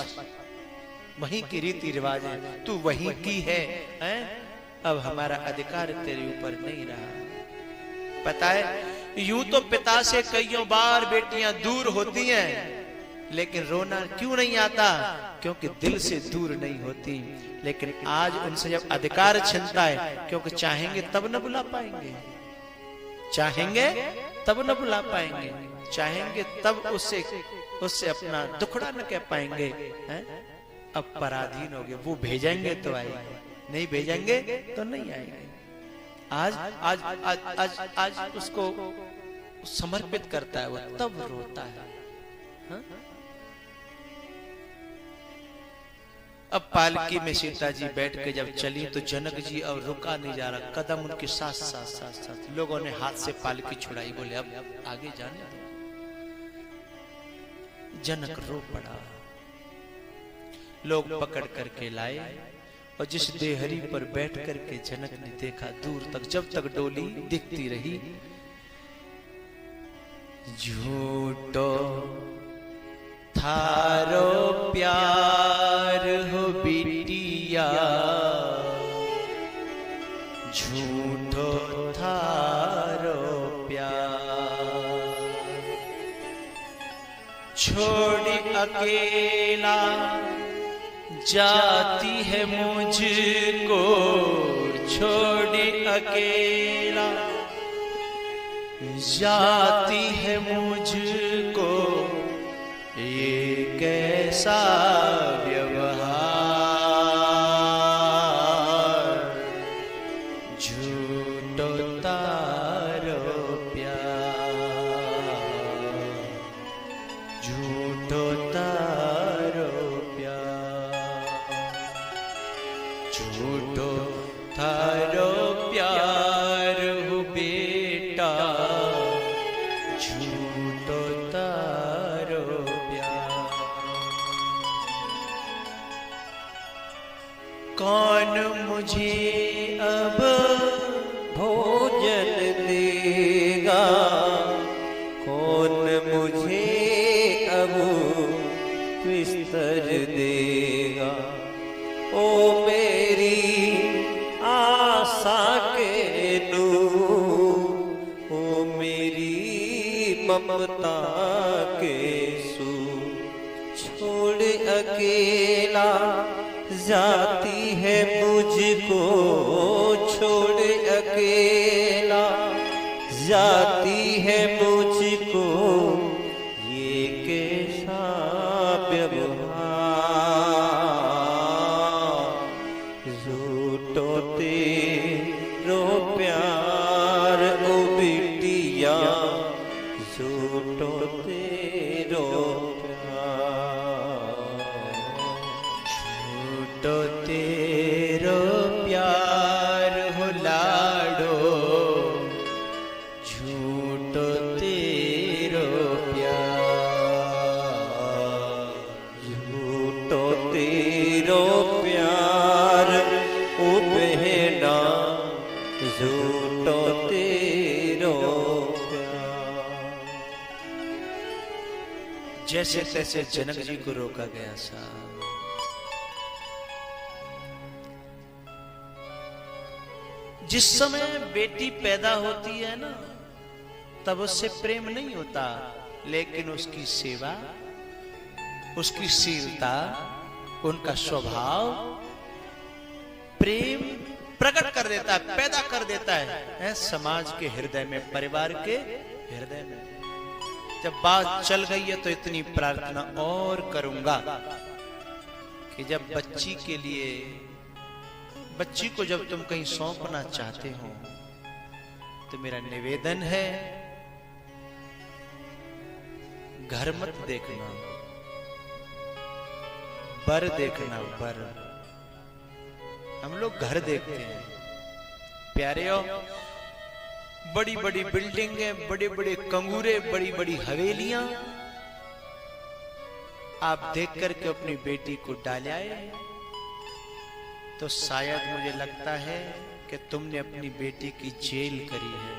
वही की रीति रिवाज है, तू वही की है, अब हमारा अधिकार तेरे ऊपर नहीं रहा। पता है यूं तो पिता से कईयों बार बेटियां दूर होती हैं, लेकिन रोना क्यों नहीं आता? क्योंकि दिल से दूर नहीं होती। लेकिन आज उनसे जब अधिकार छिनता है, क्योंकि चाहेंगे तब न बुला पाएंगे, चाहेंगे तब न बुला पाएंगे, चाहेंगे तब उससे अपना दुखड़ा न कह पाएंगे। अब पराधीन हो गए, वो भेजेंगे तो आएंगे, नहीं भेजेंगे तो नहीं आएंगे। आज आज आज आज आज उसको समर्पित करता है, वो तब रोता है। हा? अब पालकी में सीता जी बैठ के जब चली तो जनक जी और रुका नहीं जा रहा, कदम उनके साथ साथ साथ साथ। लोगों ने हाथ से पालकी छुड़ाई, बोले अब आगे जाने दो। जनक रो पड़ा, लोग पकड़ करके लाए और जिस देहरी पर बैठ करके जनक ने देखा, दूर तक जब तक डोली दिखती रही, झूठो थारो प्यार हो बिटिया, झूठो थारो प्यार, छोड़ अकेला जाती है मुझको, छोड़ अकेला जाती है मुझको, ये कैसा व्यवहार, झूठो तारो प्यार, झूठो तारो प्यार, झूठो तारो प्यार हो बेटा, झूठो तारो प्यार। कौन मुझे अब भोजन देगा, कौन मुझे अब बिस्तर देगा, ओ मेरी आशा के नूर, ओ मेरी ममता के सूर, छोड़ अकेला जाती है मुझको, छोड़ अकेला जाती है मुझको, ये कैसा व्यवहार, झूठो तेरो प्यार ओ बिटिया, झूठो तेरो तो तेरो प्यार हो लाडो, झूठो तेरो प्यार, झूठो तेरो प्यार ओ बहना, झूठो तेरो प्यार। जैसे तैसे जनक जी को रोका गया सा। जिस समय बेटी पैदा होती है ना, तब उससे प्रेम नहीं होता, लेकिन उसकी सेवा, उसकी शीलता, उनका स्वभाव प्रेम प्रकट कर देता है, पैदा कर देता है समाज के हृदय में, परिवार के हृदय में। जब बात चल गई है तो इतनी प्रार्थना और करूंगा कि जब बच्ची के लिए, बच्ची को जब तुम कहीं सौंपना चाहते हो तो मेरा निवेदन है, घर मत देखना, बर देखना, बर। हम लोग घर देखते हैं प्यारे, बड़ी बड़ी बिल्डिंगें, बड़े बड़े कंगूरे, बड़ी बड़ी हवेलियां आप देख करके अपनी बेटी को डाल आए तो शायद मुझे लगता है कि तुमने अपनी बेटी की जेल करी है।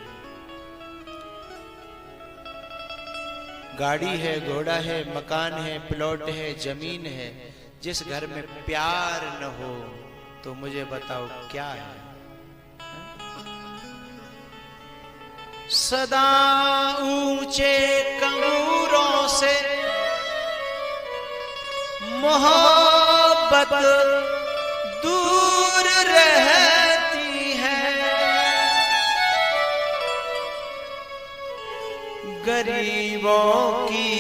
गाड़ी है, घोड़ा है, मकान है, प्लॉट है, जमीन है, जिस घर में प्यार न हो तो मुझे बताओ क्या है? सदा ऊंचे कंगूरों से मोहब्बत दूर रहती है, गरीबों की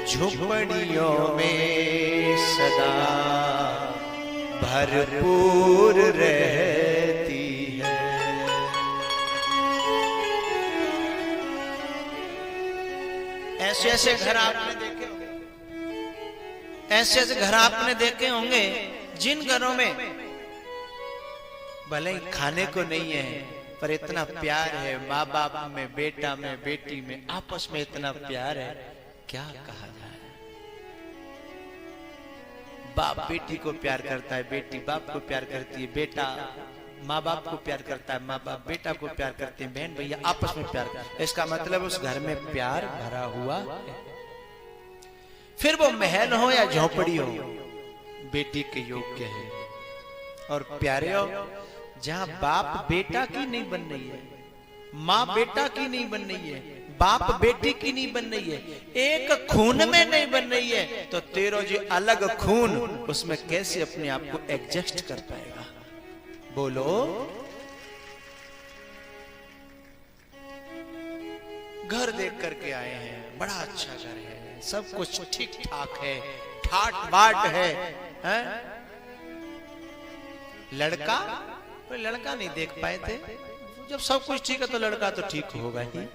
झुपड़ियों में सदा भरपूर रहती है। ऐसे ऐसे घर आपने देखे होंगे, ऐसे ऐसे घर आपने देखे होंगे जिन घरों में भले ही खाने को नहीं है पर इतना प्यार है, माँ बाप में, बेटा में, बेटी में, आपस में इतना प्यार है, क्या कहा जाए। बाप बेटी को प्यार करता है, बेटी बाप को प्यार करती है, बेटा माँ बाप को प्यार करता है, माँ बाप बेटा को प्यार करते हैं, बहन भैया आपस में प्यार करते हैं। इसका मतलब उस घर में प्यार भरा हुआ है। फिर वो महल हो या झोपड़ी हो, बेटी के योग्य है। और प्यारे हो, जहां बाप बेटा की नहीं बन रही है, माँ बेटा की नहीं बन रही है, बाप बेटी की नहीं बन रही है, एक खून में नहीं बन रही है, तो तेरो जी अलग खून, उसमें कैसे अपने आप को एडजस्ट कर पाएगा? बोलो। घर देख करके आए हैं, बड़ा अच्छा घर है, सब कुछ ठीक ठाक है, ठाट बाट है? लड़का, कोई लड़का नहीं देख पाए थे। जब सब कुछ ठीक है तो लड़का तो ठीक होगा ही।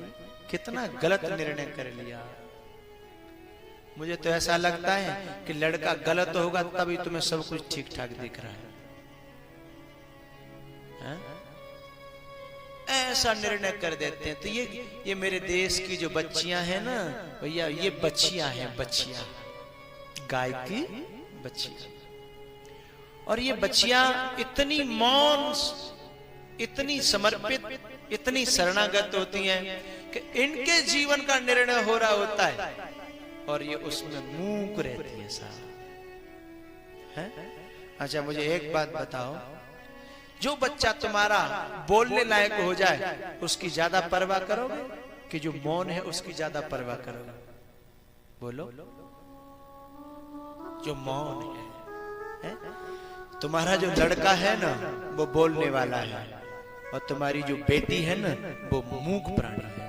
कितना गलत निर्णय कर लिया। मुझे तो ऐसा लगता है कि लड़का गलत होगा तभी तुम्हें सब कुछ ठीक ठाक दिख रहा है। ऐसा निर्णय कर देते हैं। तो ये मेरे देश की जो बच्चियां हैं ना भैया, ये बच्चियां हैं, बच्चियां, गाय की बच्चियां। और ये बच्चियां इतनी मौन, इतनी समर्पित, इतनी शरणागत होती हैं कि इनके जीवन का निर्णय हो रहा होता है और ये उसमें मूक रहती है साहब। है? अच्छा मुझे एक बात बताओ, जो बच्चा तुम्हारा बोलने लायक हो जाए उसकी ज्यादा परवाह करोगे कि जो मौन है उसकी ज्यादा परवाह करोगे? बोलो। जो मौन है? तुम्हारा जो लड़का है ना वो बोलने वाला है और तुम्हारी जो बेटी है ना वो मूक प्राणी है।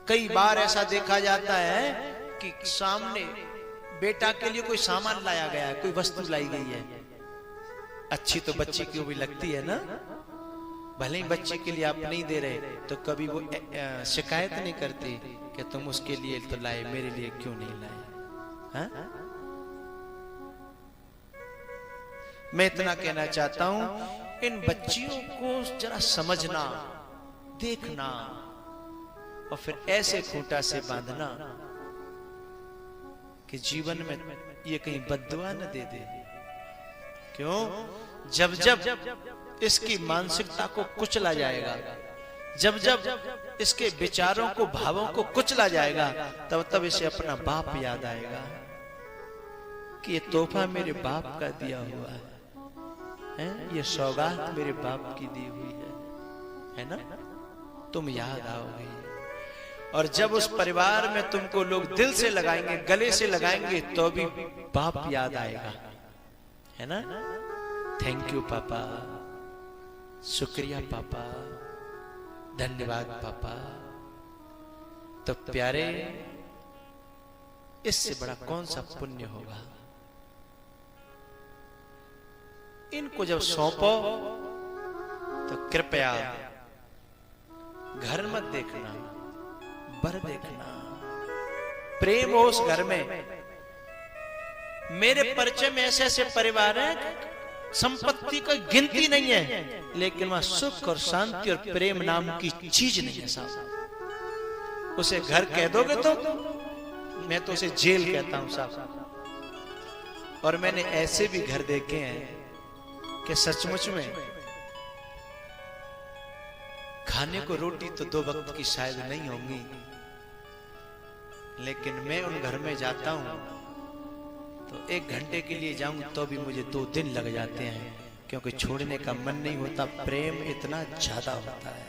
कई बार ऐसा देखा जाता है कि सामने बेटा के लिए कोई सामान लाया गया है, कोई वस्तु लाई गई है, अच्छी तो बच्ची को भी लगती है ना, भले ही बच्चे के लिए आप नहीं दे रहे तो कभी वो शिकायत नहीं करती कि तुम उसके लिए तो लाए, मेरे लिए क्यों नहीं लाए? मैं इतना कहना चाहता हूं, इन बच्चियों को जरा समझना, देखना और फिर ऐसे खूंटा से बांधना कि जीवन में ये कहीं बद्दुआ न दे दे। क्यों? जब जब इसकी मानसिकता को कुचला जाएगा, जब जब इसके विचारों को, भावों को कुचला जाएगा, तब तब इसे अपना बाप याद आएगा कि ये तोहफा मेरे बाप का दिया हुआ है, ये सौगात मेरे बाप की दी हुई है ना? तुम याद आओगे। और जब उस परिवार में तुमको लोग दिल से लगाएंगे, गले से लगाएंगे, तो भी बाप याद आएगा, है ना? थैंक यू पापा, शुक्रिया पापा, धन्यवाद पापा। तो प्यारे, इससे बड़ा कौन सा पुण्य होगा? इनको जब सौंपो तो कृपया घर मत देखना, बर देखना, प्रेम हो उस घर में। मेरे परिचय में ऐसे ऐसे परिवार हैं, संपत्ति की गिनती नहीं है, लेकिन वहां सुख और शांति और प्रेम नाम की चीज नहीं है साहब। उसे घर कह दोगे तो मैं तो उसे जेल कहता हूं साहब। और मैंने ऐसे भी घर देखे हैं कि सचमुच में खाने को रोटी तो 2 वक्त की शायद नहीं होंगी, लेकिन मैं उन घर में जाता हूं तो 1 घंटे के लिए जाऊं तो भी मुझे 2 दिन लग जाते हैं, क्योंकि छोड़ने का मन नहीं होता, प्रेम इतना ज्यादा होता है।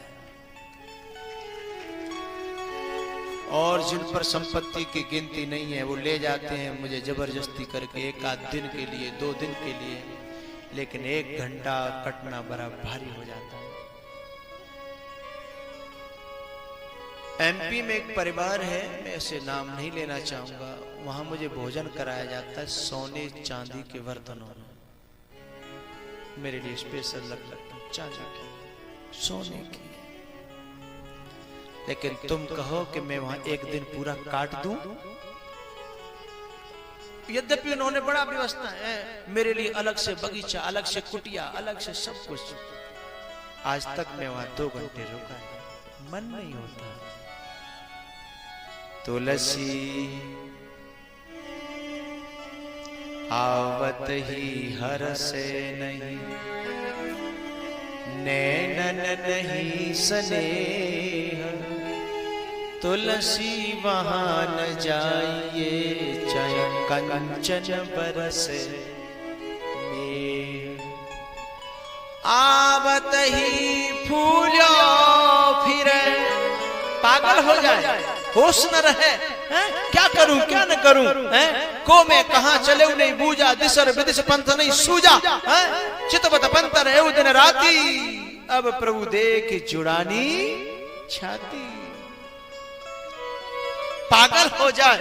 और जिन पर संपत्ति की गिनती नहीं है वो ले जाते हैं मुझे जबरदस्ती करके 1 आध दिन के लिए, 2 दिन के लिए, लेकिन 1 घंटा कटना बड़ा भारी हो जाता है। एमपी में एक परिवार है, मैं ऐसे नाम नहीं लेना चाहूंगा, वहां मुझे भोजन कराया जाता है सोने चांदी के बर्तनों में। मेरे लिए स्पेशल लगता है चांदी की, सोने की। लेकिन तुम कहो कि मैं वहां 1 दिन पूरा काट दूं, यद्यपि उन्होंने बड़ा व्यवस्था है, मेरे लिए अलग से बगीचा, अलग से कुटिया, अलग से सब कुछ। आज तक मैं वहां 2 घंटे रुका, मन नहीं होता। तुलसी आवत ही हर से नहीं, नैनन नहीं स्नेह, तुलसी वहां न जाइए, चयन कंचन बरसे में। आवत ही फूलो फिरे, पागल हो जाए, होश न रहे, क्या करूं क्या न करूं, को मैं कहां चले नहीं बूझा, दिसर विदिश पंथ नहीं सूझा, चितवत पंतर है दिन राती, अब प्रभु देख जुड़ानी छाती। पागल हो जाए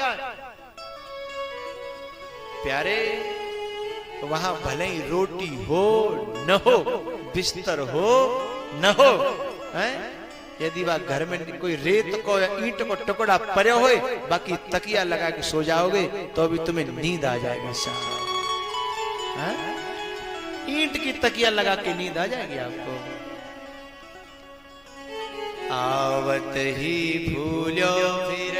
प्यारे, वहां भले ही रोटी हो न हो, बिस्तर हो न हो, यदि वह घर में कोई रेत को या ईंट को टुकड़ा पड़े होए, बाकी तकिया लगा के सो जाओगे तो भी तुम्हें नींद आ जाएगी साहब। ईंट की तकिया लगा के नींद आ जाएगी आपको। आवत ही भूलो फिर,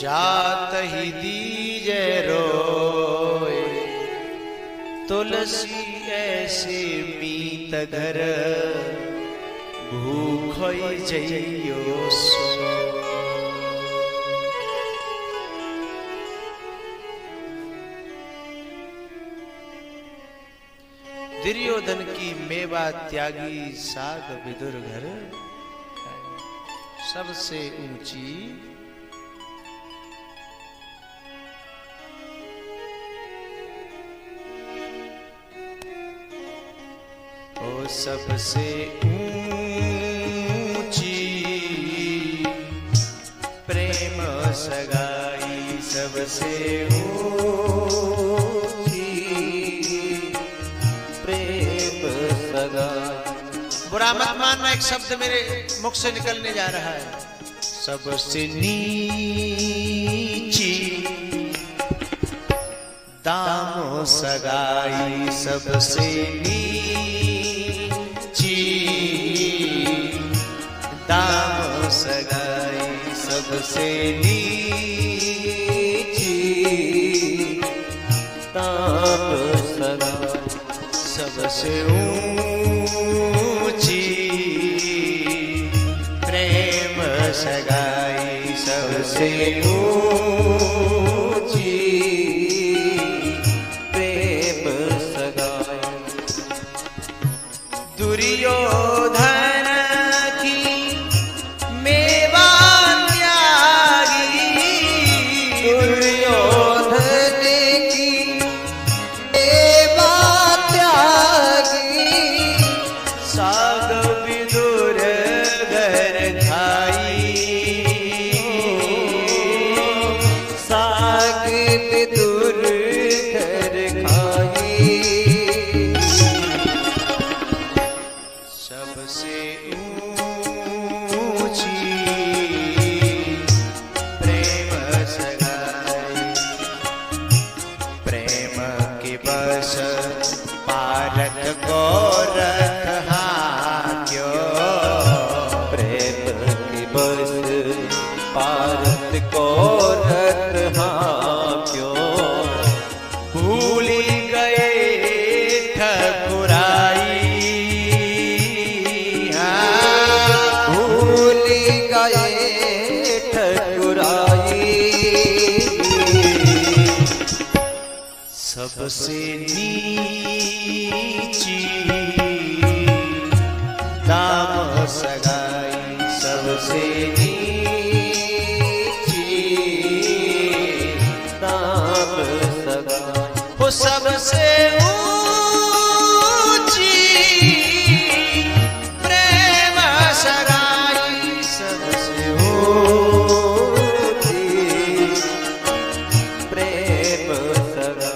जात ही दीजे रोए, तुलसी ऐसे मीत घर, भूख जइयो सो। दुर्योधन की मेवा त्यागी साग विदुर घर, सबसे ऊंची ओ सबसे प्रेम सगाई, सबसे ऊंची प्रेम सगाई। बुरा मत मानना, एक शब्द मेरे मुख से निकलने जा रहा है। सबसे नीची दाम सगाई, सबसे नीची दाम सगाई, सबसे नीची दाम सगाई, सबसे ऊंची प्रेम सगाई, सबसे ऊंची प्रेम सगाई। दुर्योधन की मेवा त्यागी, दुर्योधन की मेवा त्यागी, साग विदुर घर खाई, बस पारत को रत हाँ क्यों भूल गए ठकुराई, भूल गए ठकुराई। सबसे नीची दाम सगाई, सबसे नीची दाम सगाई। वो सबसे ऊंची प्रेम सगाई, सबसे ऊंची प्रेम सगाई।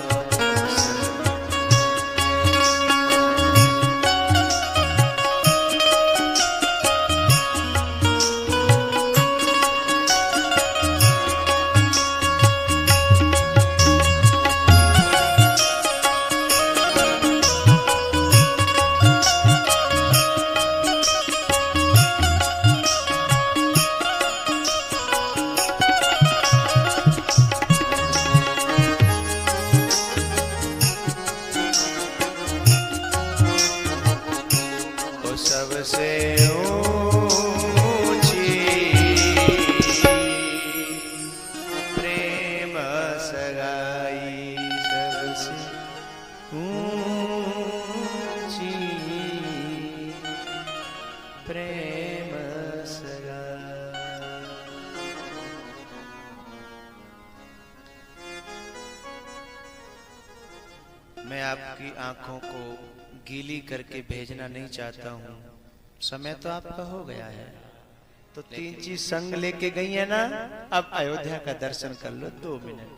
वो सबसे ऊंची प्रेम सगाई, सबसे ऊंची प्रेम सगाई। मैं आपकी आंखों को गीली करके भेजना नहीं चाहता हूं, समय तो आपका हो गया है। तो तीन चीज संग लेके गई है ना, अब अयोध्या का दर्शन कर लो 2 मिनट।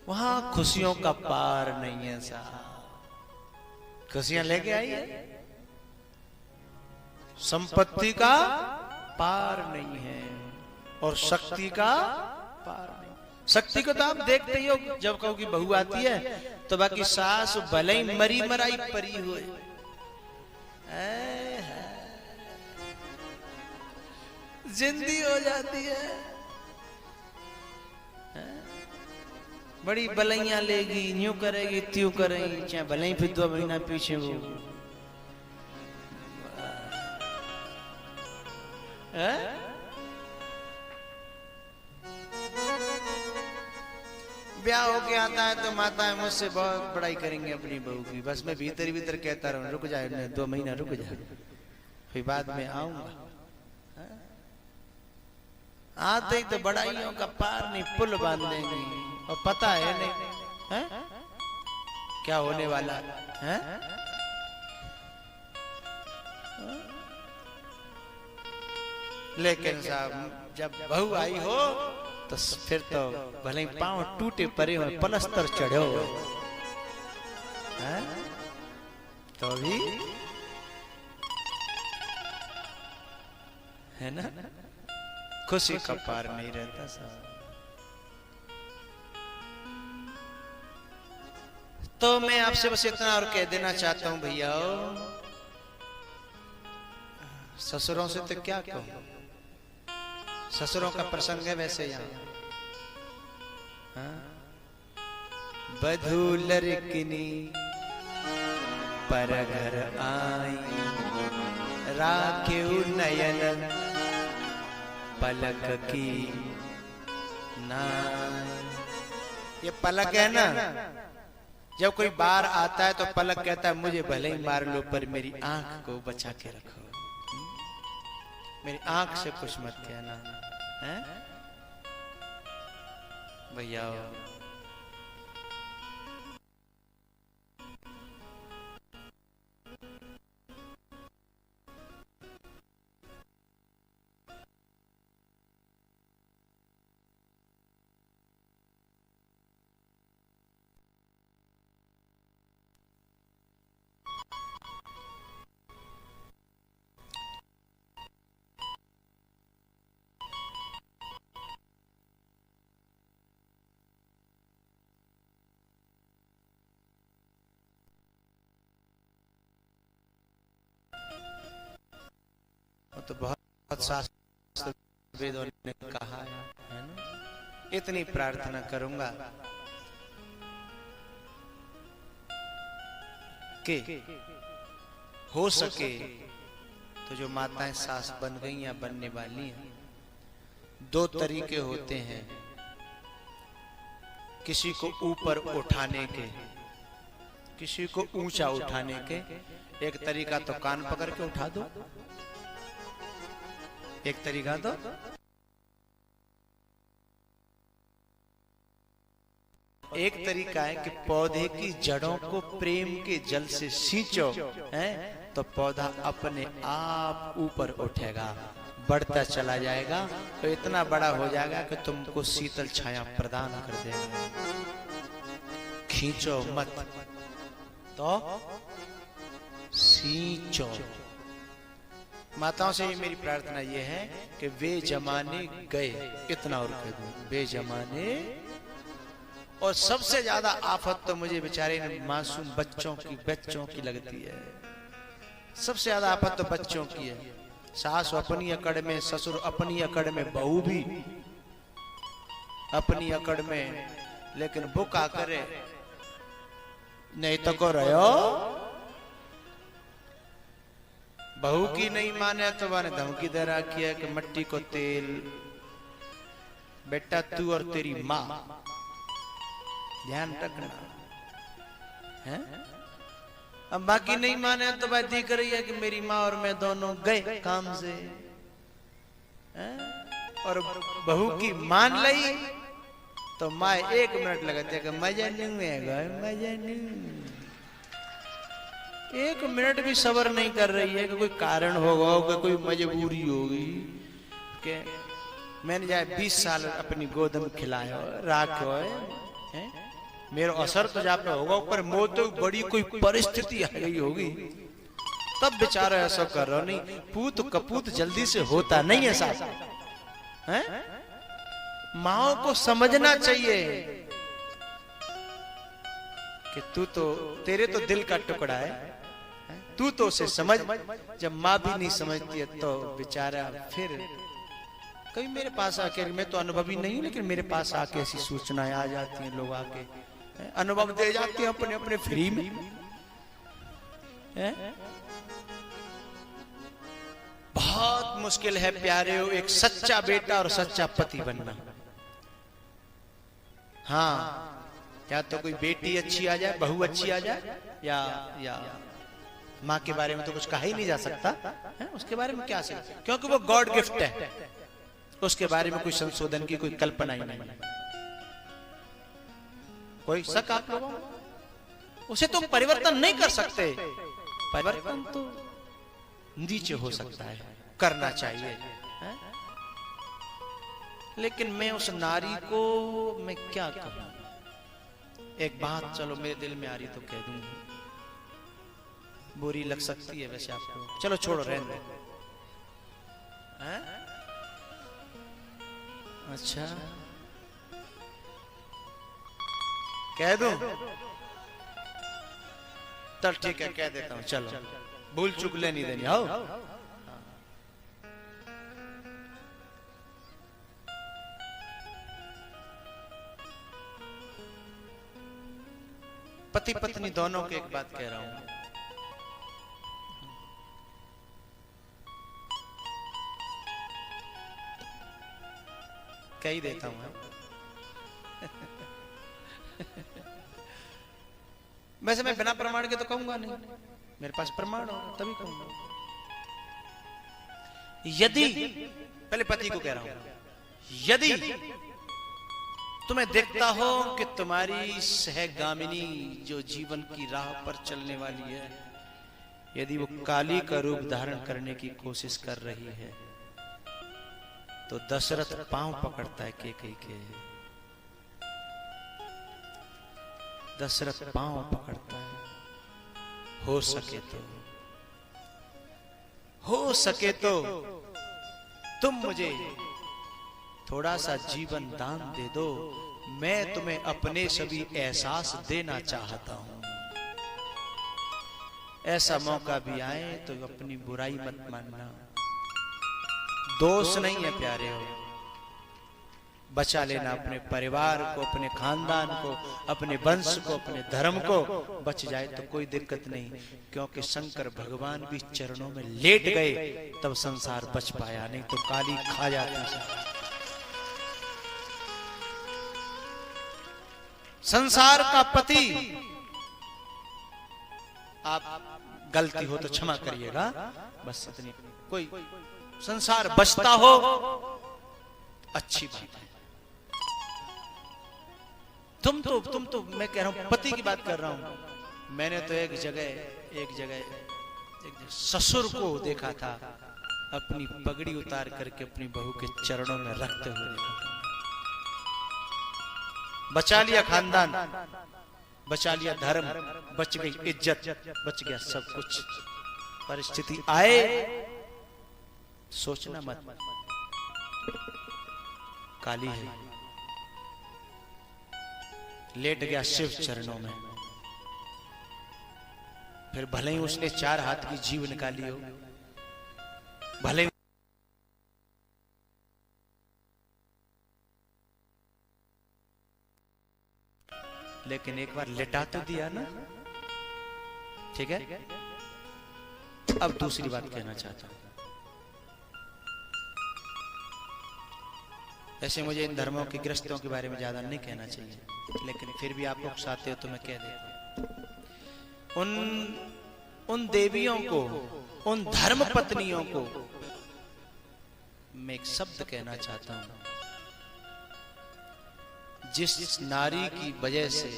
वहां खुशियों का पार नहीं है साहब, खुशियां लेके आई है, संपत्ति का पार नहीं है और शक्ति का पार नहीं। शक्ति को तो आप देखते ही हो, जब कहो कि बहू आती है तो बाकी सास भले ही मरी मराई परी हुए, जिंदी हो जाती है, बड़ी बलैया लेगी, यूं करेगी त्यों करेगी, चाहे भले ही फिर 2 महीना पीछे वो ब्याह होके आता है तो माता है मुझसे बहुत बड़ाई करेंगे अपनी बहू की। बस मैं भीतर ही भीतर कहता रहूं रुक जाए, 2 महीना रुक जाए, फिर बाद में आऊंगा। आते ही तो बड़ाइयों का पार नहीं, पुल बांध देंगे और पता है नहीं है? क्या होने वाला है? लेकिन साहब जब बहू आई हो तो फिर तो भले ही पांव टूटे पड़े हो, पलस्तर चढ़े हो, तो भी है ना, खुशी का पार नहीं रहता साहब। तो मैं आपसे बस इतना और कह देना चाहता हूं भैया, ससुरों से तो क्या कहूं, ससुरों का प्रसंग है वैसे यहाँ। बधू लड़किनी पर घर आई, राखे नयन पलक की नाई। ये पलक है ना, जब कोई बाहर आता है तो पलक कहता है मुझे भले ही मार लो पर मेरी आंख को बचा के रखो, मेरी आंख से कुछ मत कहना है भैया। तो बहुत शास्त्र शास्त्र वेदों ने कहा है ना। इतनी प्रार्थना करूंगा कि हो सके तो जो माताएं सास बन गई या बनने वाली हैं, दो तरीके होते हैं किसी को ऊपर उठाने के, किसी को ऊंचा उठाने के। एक तरीका तो कान पकड़ के उठा दो, एक तरीका तो एक तरीका है कि पौधे की जड़ों को प्रेम के जल से सींचो, हैं तो पौधा अपने आप ऊपर उठेगा, बढ़ता चला जाएगा, तो इतना बड़ा हो जाएगा कि तुमको शीतल छाया प्रदान कर देगा। खींचो मत तो सींचो। माताओं से ही मेरी प्रार्थना यह है कि वे जमाने गए, इतना और कह दूं, वे जमाने। और सबसे ज्यादा आफत तो मुझे बेचारे मासूम बच्चों की लगती है। सबसे ज्यादा आफत तो बच्चों की है। सास अपनी अकड़ में, ससुर अपनी अकड़ में, बहू भी अपनी अकड़ में, लेकिन बुका करे नहीं तो को रहो। बहू की नहीं माने तो मैंने धमकी दे रखी है कि मट्टी को तेल, बेटा तू और तेरी माँ ध्यान रखना है। अब बाकी नहीं माने तो भाई दिख रही है कि मेरी माँ और मैं दोनों गए काम से, और बहू की मान ली तो माँ 1 मिनट लगाती है कि मजा नहीं है, मजा नहीं। 1 मिनट भी सब्र नहीं कर रही है कि कोई कारण होगा, कि कोई मजबूरी होगी। कि मैंने जाए 20 साल अपनी गोद में खिलाया राखो है, मेरा असर तो जा पे होगा, ऊपर मौत तो बड़ी कोई परिस्थिति आ गई होगी, तब बेचारा ऐसा कर रहा। नहीं पूत कपूत जल्दी से होता नहीं है साहब, हैं? माओ को समझना चाहिए कि तू तो, तेरे तो दिल का टुकड़ा है, तू तो उसे समझ। जब माँ भी नहीं समझती है तो बेचारा फिर कभी मेरे पास आके, मैं तो अनुभवी नहीं, लेकिन मेरे पास आके ऐसी सूचनाएं आ जाती हैं, लोग आके अनुभव दे जाते हैं अपने अपने फ्री में। बहुत मुश्किल है प्यारे हो एक सच्चा बेटा और सच्चा पति बनना। हाँ, या तो कोई बेटी अच्छी आ जाए, बहू अच्छी आ जाए, या माँ के बारे में तो कुछ कहा ही नहीं जा सकता है, उसके बारे में क्या से, क्योंकि वो गॉड गिफ्ट है, उसके बारे में कोई संशोधन की कोई कल्पना ही नहीं है। कोई शक आप लोगों, उसे तुम परिवर्तन नहीं कर सकते। परिवर्तन तो नीचे हो सकता है, करना चाहिए है? लेकिन मैं उस नारी को मैं क्या कहूं। एक बात चलो मेरे दिल में आ रही तो कह दूंगी, बुरी लग सकती है वैसे आपको, चलो छोड़ो रहने दो। अच्छा कह दूं? चल ठीक है कह देता हूं, चलो भूल चूक लेनी देनी। आओ पति पत्नी दोनों के एक बात कह रहा हूं, कह ही देता हूं। वैसे मैं बिना प्रमाण के तो कहूंगा नहीं, मेरे पास प्रमाण हो तभी कहूंगा। यदि, पहले पति को कह रहा हूं, यदि तुम्हें देखता हो कि तुम्हारी सहगामिनी जो जीवन की राह पर चलने वाली है, यदि वो काली का रूप धारण करने की कोशिश कर रही है, तो दशरथ पांव पकड़ता है कैकेयी के। दशरथ पांव पकड़ता है, हो सके तो तुम मुझे थोड़ा सा जीवन दान दे दो, मैं तुम्हें अपने सभी एहसास देना चाहता हूं। ऐसा मौका भी आए तो अपनी बुराई मत मानना, दोष नहीं है प्यारे हो, बचा लेना अपने परिवार को, अपने खानदान को, अपने वंश को, अपने धर्म को। बच जाए तो कोई दिक्कत नहीं, क्योंकि शंकर भगवान भी चरणों में लेट गए तब संसार बच पाया, नहीं तो काली खा जाती। संसार का पति, आप गलती हो तो क्षमा करिएगा, बस इतनी, कोई संसार बचता हो अच्छी बात है। तुम तो मैं कह रहा हूं पति की बात कर रहा हूं। मैंने तो एक जगह ससुर को देखा था अपनी पगड़ी उतार करके अपनी बहू के चरणों में रखते हुए देखा। बचा लिया खानदान, बचा लिया धर्म, बच गई इज्जत, बच गया सब कुछ। परिस्थिति आए सोचना मत, काली है। लेट गया शिव चरणों में, फिर भले ही उसने 4 हाथ की जीव निकाली हो, भले लेकिन एक बार लेटा तो दिया ना, ठीक है। अब दूसरी बात कहना चाहता हूं। ऐसे मुझे इन धर्मों के ग्रस्तों के बारे में ज्यादा नहीं कहना चाहिए, लेकिन फिर भी आप लोग चाहते हो तो मैं कह देता हूं। उन देवियों को, उन धर्म पत्नियों को मैं एक शब्द कहना चाहता हूं, जिस नारी की वजह से,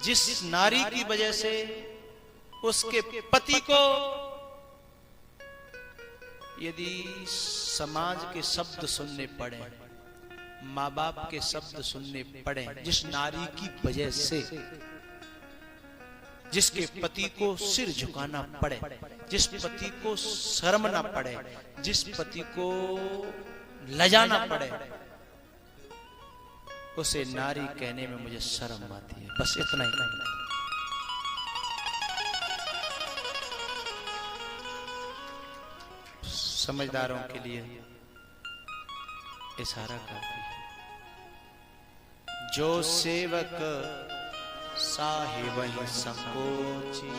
जिस नारी की वजह से उसके पति को यदि समाज के शब्द सुनने पड़े, माँ बाप के शब्द सुनने पड़े, जिस नारी की वजह से जिसके पति को सिर झुकाना पड़े, जिस पति को शर्म ना पड़े, जिस पति को लजाना पड़े, उसे नारी कहने में मुझे शर्म आती है। बस इतना ही कहना है। समझदारों के लिए इशारा काफी है। जो सेवक साहिब संकोची,